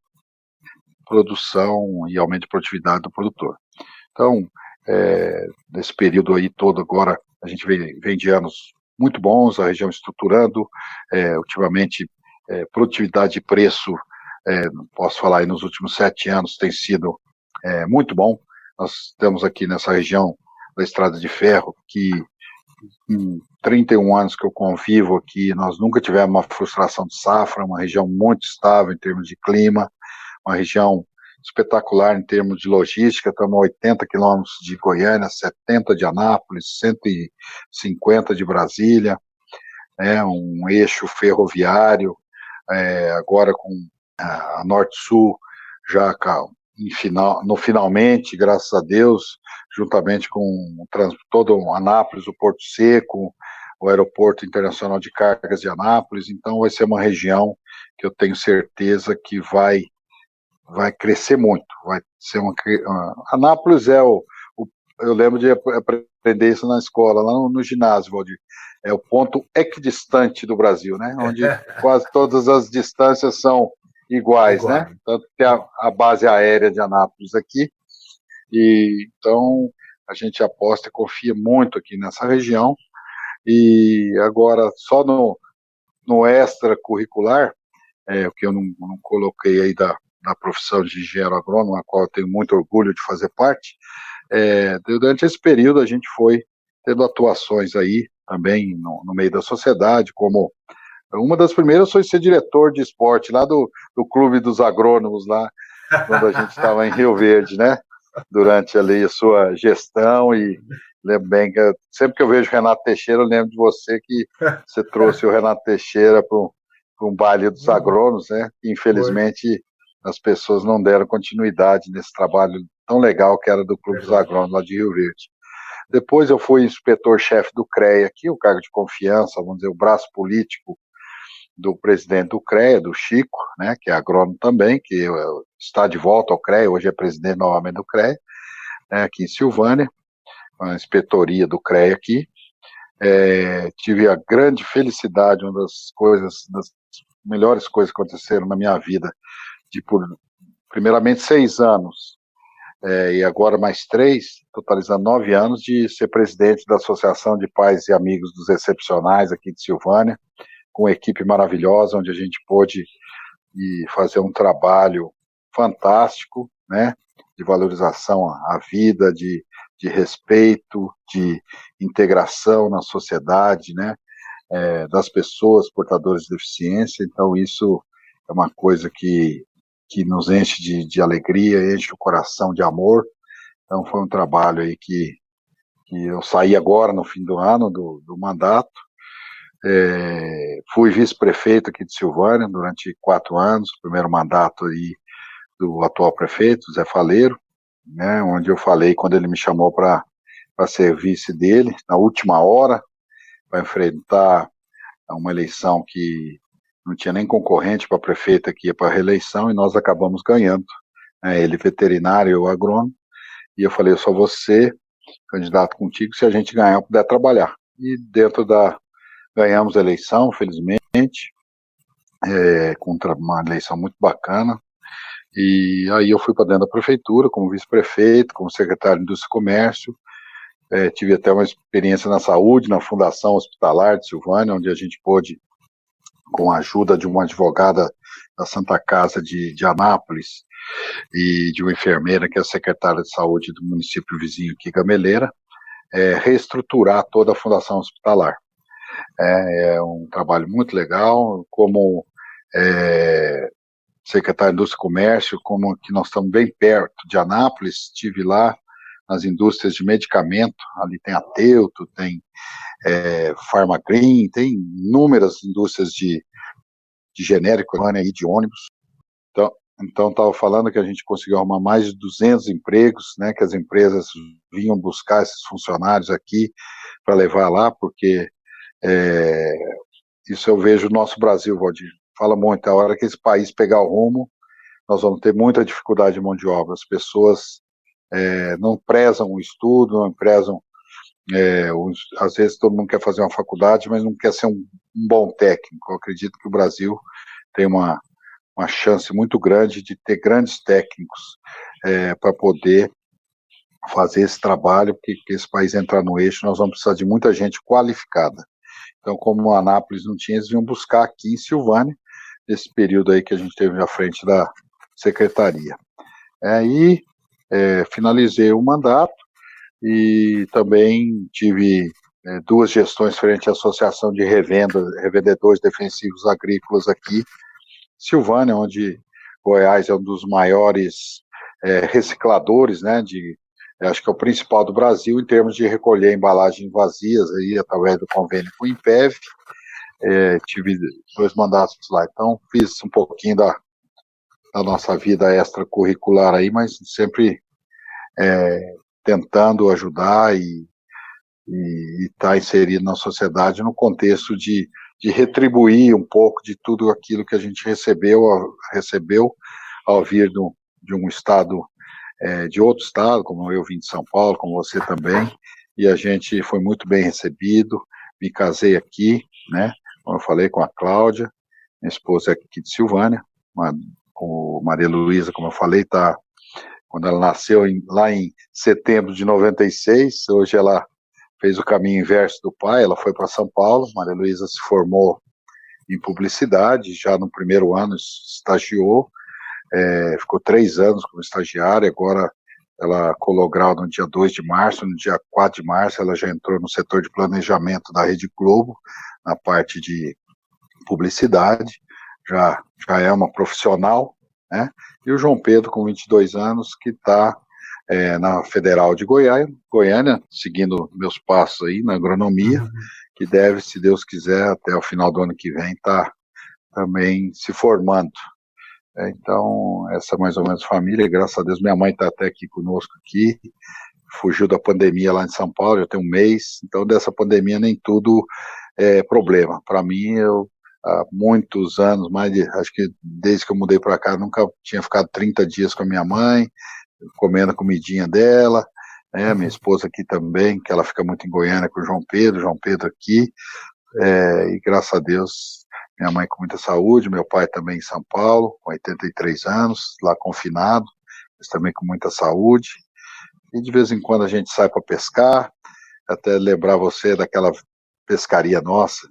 produção e aumento de produtividade do produtor. Então, nesse período aí todo agora, a gente vem de anos muito bons, a região estruturando, ultimamente, produtividade e preço, posso falar aí nos últimos 7 anos, tem sido muito bom. Nós estamos aqui nessa região da Estrada de Ferro, que em 31 anos que eu convivo aqui, nós nunca tivemos uma frustração de safra, uma região muito estável em termos de clima, uma região espetacular em termos de logística, estamos a 80 quilômetros de Goiânia, 70 de Anápolis, 150 de Brasília, um eixo ferroviário, agora com a Norte-Sul já finalmente, graças a Deus, juntamente com todo o Anápolis, o Porto Seco, o Aeroporto Internacional de Cargas de Anápolis. Então vai ser uma região que eu tenho certeza que vai crescer muito. Vai ser Anápolis eu lembro de aprender isso na escola, lá no ginásio, Valdir. É o ponto equidistante do Brasil, né? Onde quase todas as distâncias são iguais, né? Tanto que tem a base aérea de Anápolis aqui, e então a gente aposta e confia muito aqui nessa região. E agora, só no extracurricular, o que eu não coloquei aí da profissão de engenheiro agrônomo, a qual eu tenho muito orgulho de fazer parte, durante esse período a gente foi tendo atuações aí também no meio da sociedade, como Uma das primeiras foi ser diretor de esporte lá do Clube dos Agrônomos, lá, quando a gente estava em Rio Verde, né? Durante ali a sua gestão, e lembro bem que sempre que eu vejo o Renato Teixeira, eu lembro de você, que você trouxe o Renato Teixeira para um baile dos agrônomos, né? Infelizmente as pessoas não deram continuidade nesse trabalho tão legal que era do Clube dos Agrônomos lá de Rio Verde. Depois eu fui inspetor-chefe do CREA aqui, o cargo de confiança, vamos dizer, o braço político do presidente do CREA, do Chico, né, que é agrônomo também, que está de volta ao CREA, hoje é presidente novamente do CREA, né, aqui em Silvânia, a inspetoria do CREA aqui. Tive a grande felicidade, uma das melhores coisas que aconteceram na minha vida, de primeiramente 6 anos, e agora mais 3, totalizando 9 anos, de ser presidente da Associação de Pais e Amigos dos Excepcionais aqui de Silvânia, com uma equipe maravilhosa, onde a gente pôde fazer um trabalho fantástico, né, de valorização à vida, de respeito, de integração na sociedade, né, das pessoas portadoras de deficiência. Então isso é uma coisa que nos enche de alegria, enche o coração de amor. Então foi um trabalho aí que eu saí agora no fim do ano, do mandato. Fui vice-prefeito aqui de Silvânia durante 4 anos, primeiro mandato aí do atual prefeito, Zé Faleiro, né, onde eu falei quando ele me chamou para ser vice dele, na última hora, para enfrentar uma eleição que não tinha nem concorrente para prefeito que ia para reeleição, e nós acabamos ganhando, né, ele veterinário, eu agrônomo, e eu falei, eu só vou ser candidato contigo se a gente ganhar e puder trabalhar. E ganhamos a eleição, felizmente, com uma eleição muito bacana, e aí eu fui para dentro da prefeitura, como vice-prefeito, como secretário de Indústria e Comércio, tive até uma experiência na saúde, na Fundação Hospitalar de Silvânia, onde a gente pôde, com a ajuda de uma advogada da Santa Casa de Anápolis e de uma enfermeira que é a secretária de saúde do município vizinho aqui, Gameleira, reestruturar toda a Fundação Hospitalar. É um trabalho muito legal, como secretário de Indústria e Comércio, como que nós estamos bem perto de Anápolis, estive lá nas indústrias de medicamento, ali tem a Teuto, tem Farmagreen, tem inúmeras indústrias de genérico e de ônibus. Então estava falando que a gente conseguiu arrumar mais de 200 empregos, né, que as empresas vinham buscar esses funcionários aqui para levar lá, porque isso eu vejo no nosso Brasil, Valdir, fala muito, a hora que esse país pegar o rumo, nós vamos ter muita dificuldade de mão de obra. As pessoas não prezam o estudo, não prezam, às vezes todo mundo quer fazer uma faculdade, mas não quer ser um bom técnico. Eu acredito que o Brasil tem uma chance muito grande de ter grandes técnicos para poder fazer esse trabalho, porque esse país entrar no eixo, nós vamos precisar de muita gente qualificada. Então, como a Anápolis não tinha, eles vinham buscar aqui em Silvânia, nesse período aí que a gente teve à frente da secretaria. Aí, finalizei o mandato e também tive 2 gestões frente à Associação de Revendedores Defensivos Agrícolas aqui, Silvânia, onde Goiás é um dos maiores recicladores, né, acho que é o principal do Brasil em termos de recolher embalagens vazias, aí, através do convênio com o IMPEV. Tive 2 mandatos lá, então fiz um pouquinho da nossa vida extracurricular aí, mas sempre tentando ajudar e estar inserido na sociedade no contexto de retribuir um pouco de tudo aquilo que a gente recebeu ao vir de um estado, de outro estado, como eu vim de São Paulo, como você também, e a gente foi muito bem recebido. Me casei aqui, né, como eu falei, com a Cláudia, minha esposa é aqui de Silvânia, com Maria Luísa, como eu falei, quando ela nasceu lá em setembro de 96, hoje ela fez o caminho inverso do pai, ela foi para São Paulo. Maria Luísa se formou em publicidade, já no primeiro ano estagiou, ficou 3 anos como estagiária, agora ela colou grau no dia 2 de março, no dia 4 de março ela já entrou no setor de planejamento da Rede Globo, na parte de publicidade, já é uma profissional, né? E o João Pedro, com 22 anos, que está na Federal de Goiânia, seguindo meus passos aí na agronomia, que deve, se Deus quiser, até o final do ano que vem, estar também se formando. Então, essa é mais ou menos a família, e graças a Deus minha mãe está até aqui conosco, aqui, fugiu da pandemia lá em São Paulo, já tem um mês, então dessa pandemia nem tudo é problema. Para mim, há muitos anos, acho que desde que eu mudei para cá, nunca tinha ficado 30 dias com a minha mãe, comendo a comidinha dela, né? Minha esposa aqui também, que ela fica muito em Goiânia com o João Pedro aqui, e graças a Deus, minha mãe com muita saúde, meu pai também em São Paulo, com 83 anos, lá confinado, mas também com muita saúde, e de vez em quando a gente sai para pescar, até lembrar você daquela pescaria nossa,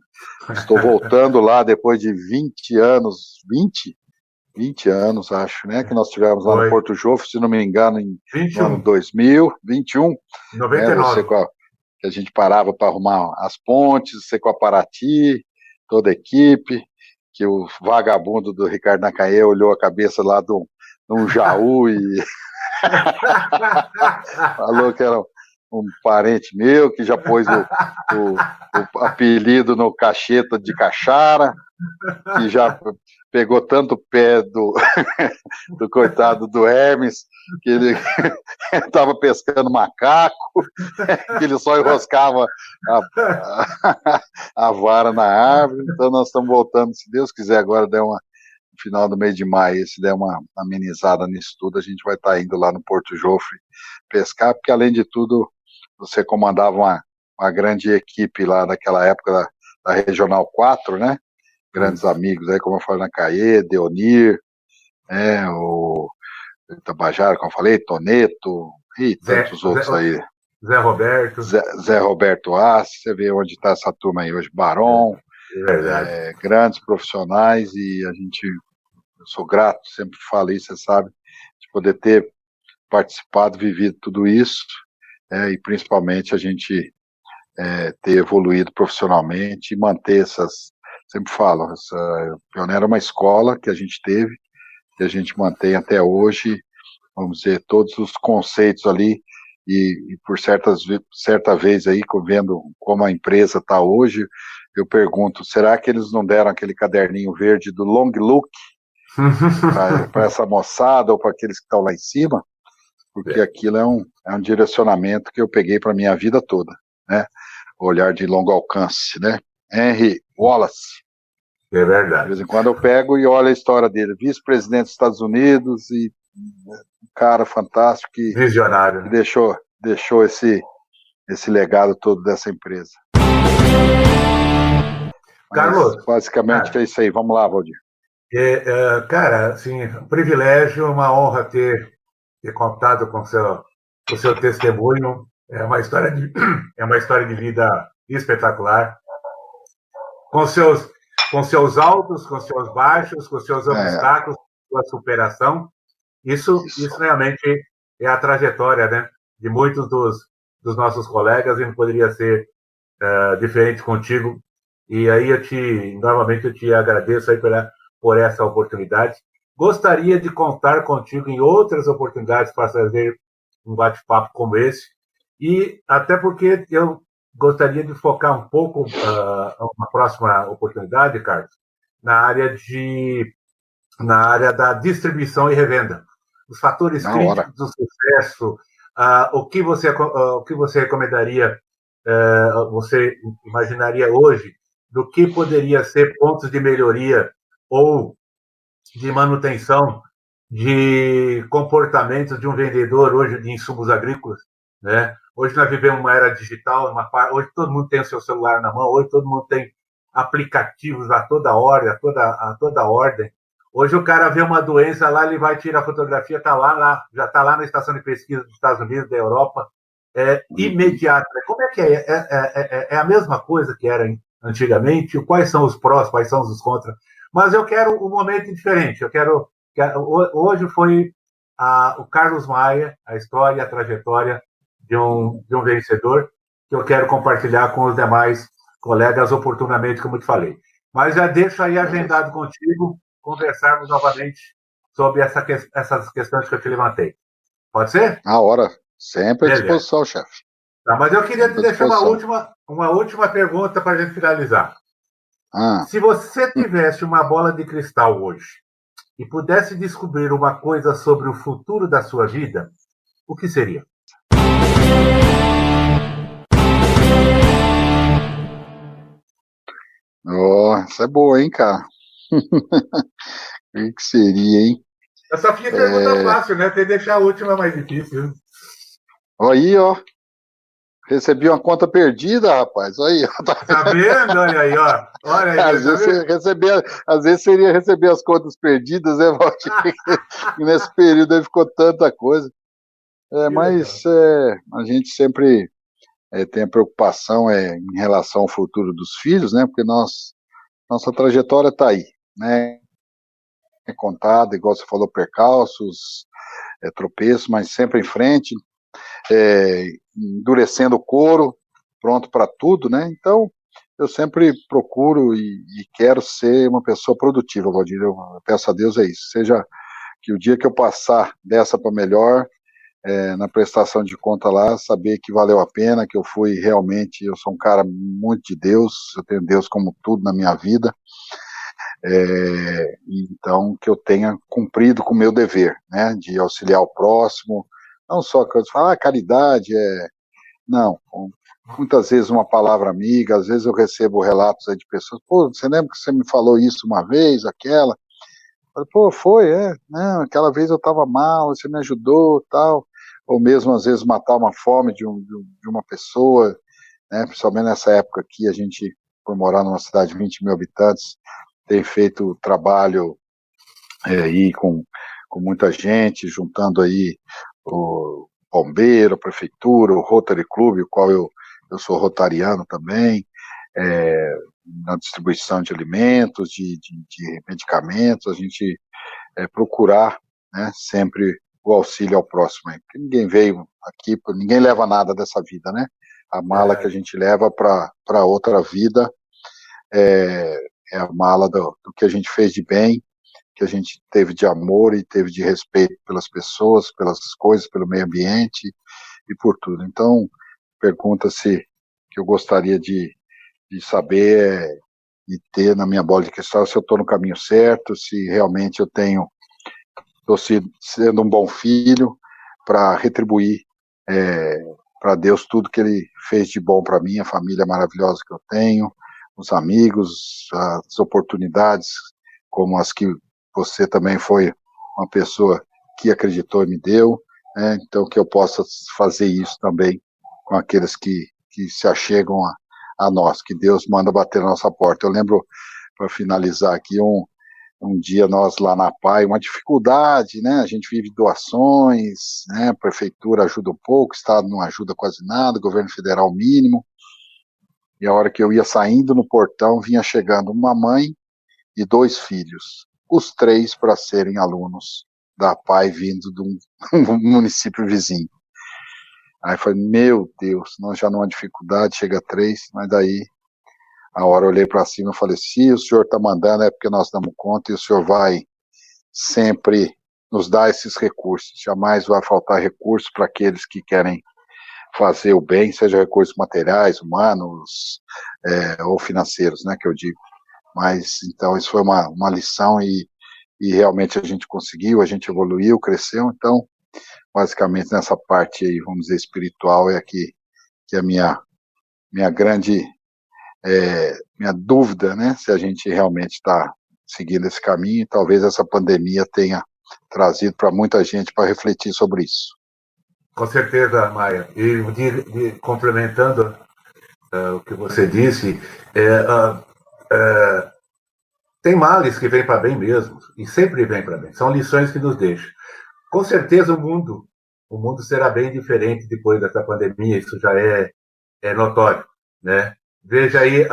estou voltando lá depois de 20 anos, 20 anos, acho, né, que nós tivemos lá no Porto Jofre, se não me engano, no ano 2021, 99. Né, que a gente parava para arrumar as pontes, você com a Paraty, toda a equipe, que o vagabundo do Ricardo Nacaê olhou a cabeça lá de um jaú e falou que era um parente meu, que já pôs o apelido no cacheta de Caixara, que já pegou tanto o pé do coitado do Hermes, que ele estava pescando macaco, que ele só enroscava a vara na árvore. Então nós estamos voltando, se Deus quiser, agora no final do mês de maio, se der uma amenizada nisso tudo, a gente vai estar indo lá no Porto Jofre pescar, porque além de tudo, você comandava uma grande equipe lá naquela época da Regional 4, né? Grandes amigos aí, como eu falei, Nacaê, Deonir, o Tabajara, como eu falei, Toneto, e tantos outros aí. Zé Roberto. Zé Roberto Assi, você vê onde está essa turma aí hoje, Barão, grandes profissionais, e eu sou grato, sempre falo isso, você sabe, de poder ter participado, vivido tudo isso, e principalmente a gente ter evoluído profissionalmente e manter sempre falo, essa Pioneira é uma escola que a gente teve, que a gente mantém até hoje, vamos dizer, todos os conceitos ali, e por certa vez aí, vendo como a empresa está hoje, eu pergunto, será que eles não deram aquele caderninho verde do Long Look para essa moçada ou para aqueles que estão lá em cima? Porque aquilo é um direcionamento que eu peguei para a minha vida toda, né? O olhar de longo alcance, né? Henry Wallace. É verdade. De vez em quando eu pego e olho a história dele, vice-presidente dos Estados Unidos e um cara fantástico que visionário, né? deixou esse legado todo dessa empresa. Carlos, basicamente é isso aí. Vamos lá, Valdir. Cara, assim, um privilégio, uma honra ter contado com o seu testemunho. É uma história de vida espetacular, com seus altos, com seus baixos, com seus obstáculos, sua superação. Isso realmente é a trajetória, né, de muitos dos nossos colegas, e não poderia ser diferente contigo. E aí novamente eu te agradeço aí por essa oportunidade. Gostaria de contar contigo em outras oportunidades para fazer um bate-papo como esse, e até porque eu gostaria de focar um pouco uma próxima oportunidade, Carlos, na área da distribuição e revenda. Os fatores críticos do sucesso, o que você recomendaria, você imaginaria hoje, do que poderia ser pontos de melhoria ou de manutenção de comportamentos de um vendedor hoje de insumos agrícolas, né? Hoje nós vivemos uma era digital, hoje todo mundo tem o seu celular na mão, hoje todo mundo tem aplicativos a toda hora, a toda ordem. Hoje o cara vê uma doença lá, ele vai tirar a fotografia, já está lá na estação de pesquisa dos Estados Unidos, da Europa, imediato. Como é que é? É a mesma coisa que era antigamente? Quais são os prós, quais são os contras? Mas eu quero um momento diferente. Hoje foi o Carlos Maia, a história, a trajetória de um vencedor, que eu quero compartilhar com os demais colegas oportunamente, como eu te falei. Mas já deixo aí agendado contigo conversarmos novamente sobre essas questões que eu te levantei. Pode ser? Na hora. Sempre à Beleza. disposição, chefe. Tá, mas eu queria te Sempre à deixar disposição. uma última pergunta para a gente finalizar. Ah, Se você tivesse uma bola de cristal hoje e pudesse descobrir uma coisa sobre o futuro da sua vida, o que seria? essa é boa, hein, cara? O que seria, hein? Eu só fiz pergunta fácil, né? Tem que deixar a última mais difícil. Aí, ó. Recebi uma conta perdida, rapaz. Aí, ó. Tá vendo? Olha aí, ó. Olha aí, Às vezes seria receber as contas perdidas, né, Valdir? E nesse período aí ficou tanta coisa. Mas a gente sempre tem a preocupação em relação ao futuro dos filhos, né? Porque nossa trajetória está aí, né? É contada, igual você falou, percalços, tropeços, mas sempre em frente, endurecendo o couro, pronto para tudo, né? Então, eu sempre procuro e quero ser uma pessoa produtiva, Valdir. Eu peço a Deus isso. Seja que o dia que eu passar dessa para melhor, na prestação de conta lá, saber que valeu a pena, que eu fui realmente, eu sou um cara muito de Deus, eu tenho Deus como tudo na minha vida, então que eu tenha cumprido com o meu dever, né, de auxiliar o próximo, não só que eu falo, caridade, não, muitas vezes uma palavra amiga, às vezes eu recebo relatos aí de pessoas, pô, você lembra que você me falou isso uma vez, aquela? Eu falei, pô, não, aquela vez eu estava mal, você me ajudou, tal, ou mesmo às vezes matar uma fome de uma pessoa, né, principalmente nessa época aqui, a gente, por morar numa cidade de 20 mil habitantes, tem feito trabalho aí com muita gente, juntando aí o bombeiro, a prefeitura, o Rotary Club, o qual eu sou rotariano também, na distribuição de alimentos, de medicamentos, a gente procurar, né, sempre o auxílio ao próximo. Porque ninguém veio aqui, ninguém leva nada dessa vida, né? A mala que a gente leva para outra vida é a mala do que a gente fez de bem, que a gente teve de amor e teve de respeito pelas pessoas, pelas coisas, pelo meio ambiente e por tudo. Então, pergunta-se que eu gostaria de saber e ter na minha bola de cristal se eu estou no caminho certo, se realmente eu estou sendo um bom filho para retribuir para Deus tudo que Ele fez de bom para mim, a família maravilhosa que eu tenho, os amigos, as oportunidades, como as que você também foi uma pessoa que acreditou e me deu, né? Então que eu possa fazer isso também com aqueles que se achegam a nós, que Deus manda bater na nossa porta. Eu lembro, para finalizar aqui, um dia nós lá na PAI, uma dificuldade, né? A gente vive doações, né? A prefeitura ajuda um pouco, o Estado não ajuda quase nada, o governo federal mínimo. E a hora que eu ia saindo no portão, vinha chegando uma mãe e 2 filhos, os 3 para serem alunos da PAI vindo de um município vizinho. Aí eu falei, meu Deus, nós já numa dificuldade, chega a 3, mas daí a hora eu olhei para cima e falei, se o senhor está mandando é porque nós damos conta e o senhor vai sempre nos dar esses recursos, jamais vai faltar recursos para aqueles que querem fazer o bem, seja recursos materiais, humanos ou financeiros, né, que eu digo. Mas, então, isso foi uma lição e realmente a gente conseguiu, a gente evoluiu, cresceu, então, basicamente nessa parte aí, vamos dizer, espiritual, é que a minha grande minha dúvida, né, se a gente realmente está seguindo esse caminho, talvez essa pandemia tenha trazido para muita gente para refletir sobre isso. Com certeza, Maia. E complementando o que você disse, tem males que vêm para bem mesmo, e sempre vêm para bem. São lições que nos deixam. Com certeza o mundo será bem diferente depois dessa pandemia, isso já é notório, né? Veja aí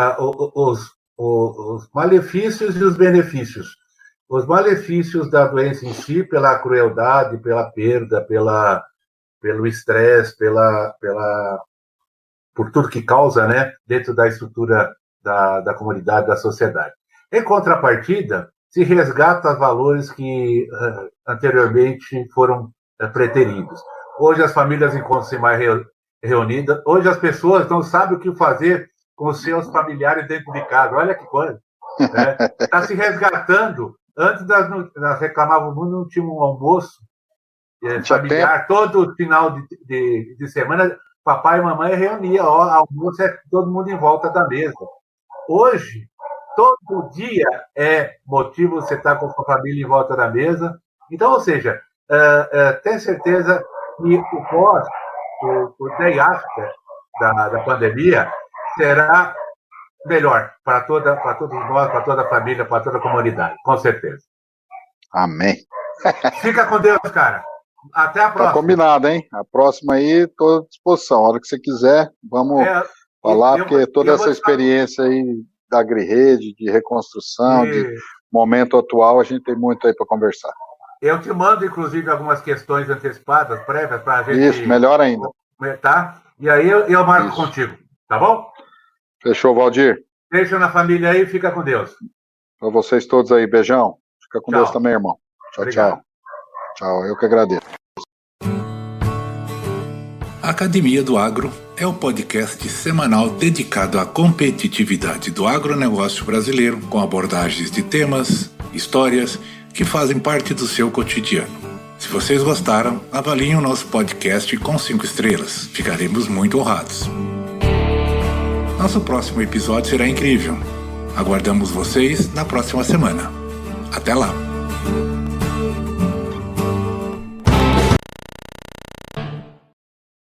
os malefícios e os benefícios. Os malefícios da doença em si, pela crueldade, pela perda, pelo estresse, por tudo que causa, né, dentro da estrutura da comunidade, da sociedade. Em contrapartida, se resgata os valores que anteriormente foram preteridos. Hoje as famílias encontram-se mais reunidas. Hoje as pessoas não sabem o que fazer com os seus familiares dentro de casa. Olha que coisa. Está se resgatando. Antes nós reclamávamos, não tinha um almoço familiar. Todo final de semana, papai e mamãe reuniam. Almoço é todo mundo em volta da mesa. Hoje, todo dia é motivo você estar com a sua família em volta da mesa. Então, ou seja, tem certeza que o day after da pandemia será melhor para todos nós, para toda a família, para toda a comunidade, com certeza. Amém. Fica com Deus, cara. Até a próxima. Tá combinado, hein? A próxima aí, estou à disposição. A hora que você quiser, vamos falar, porque toda essa experiência aí da AgriRede, de reconstrução, de momento atual, a gente tem muito aí para conversar. Eu te mando, inclusive, algumas questões antecipadas, prévias, para a gente... Isso, melhor ainda. Tá? E aí eu marco contigo, tá bom? Fechou, Valdir. Beijo na família aí, fica com Deus. Para vocês todos aí, beijão. Fica com Deus também, irmão. Tchau, Obrigado. Tchau. Tchau, eu que agradeço. A Academia do Agro é o podcast semanal dedicado à competitividade do agronegócio brasileiro, com abordagens de temas, histórias que fazem parte do seu cotidiano. Se vocês gostaram, avaliem o nosso podcast com 5 estrelas. Ficaremos muito honrados. Nosso próximo episódio será incrível. Aguardamos vocês na próxima semana. Até lá!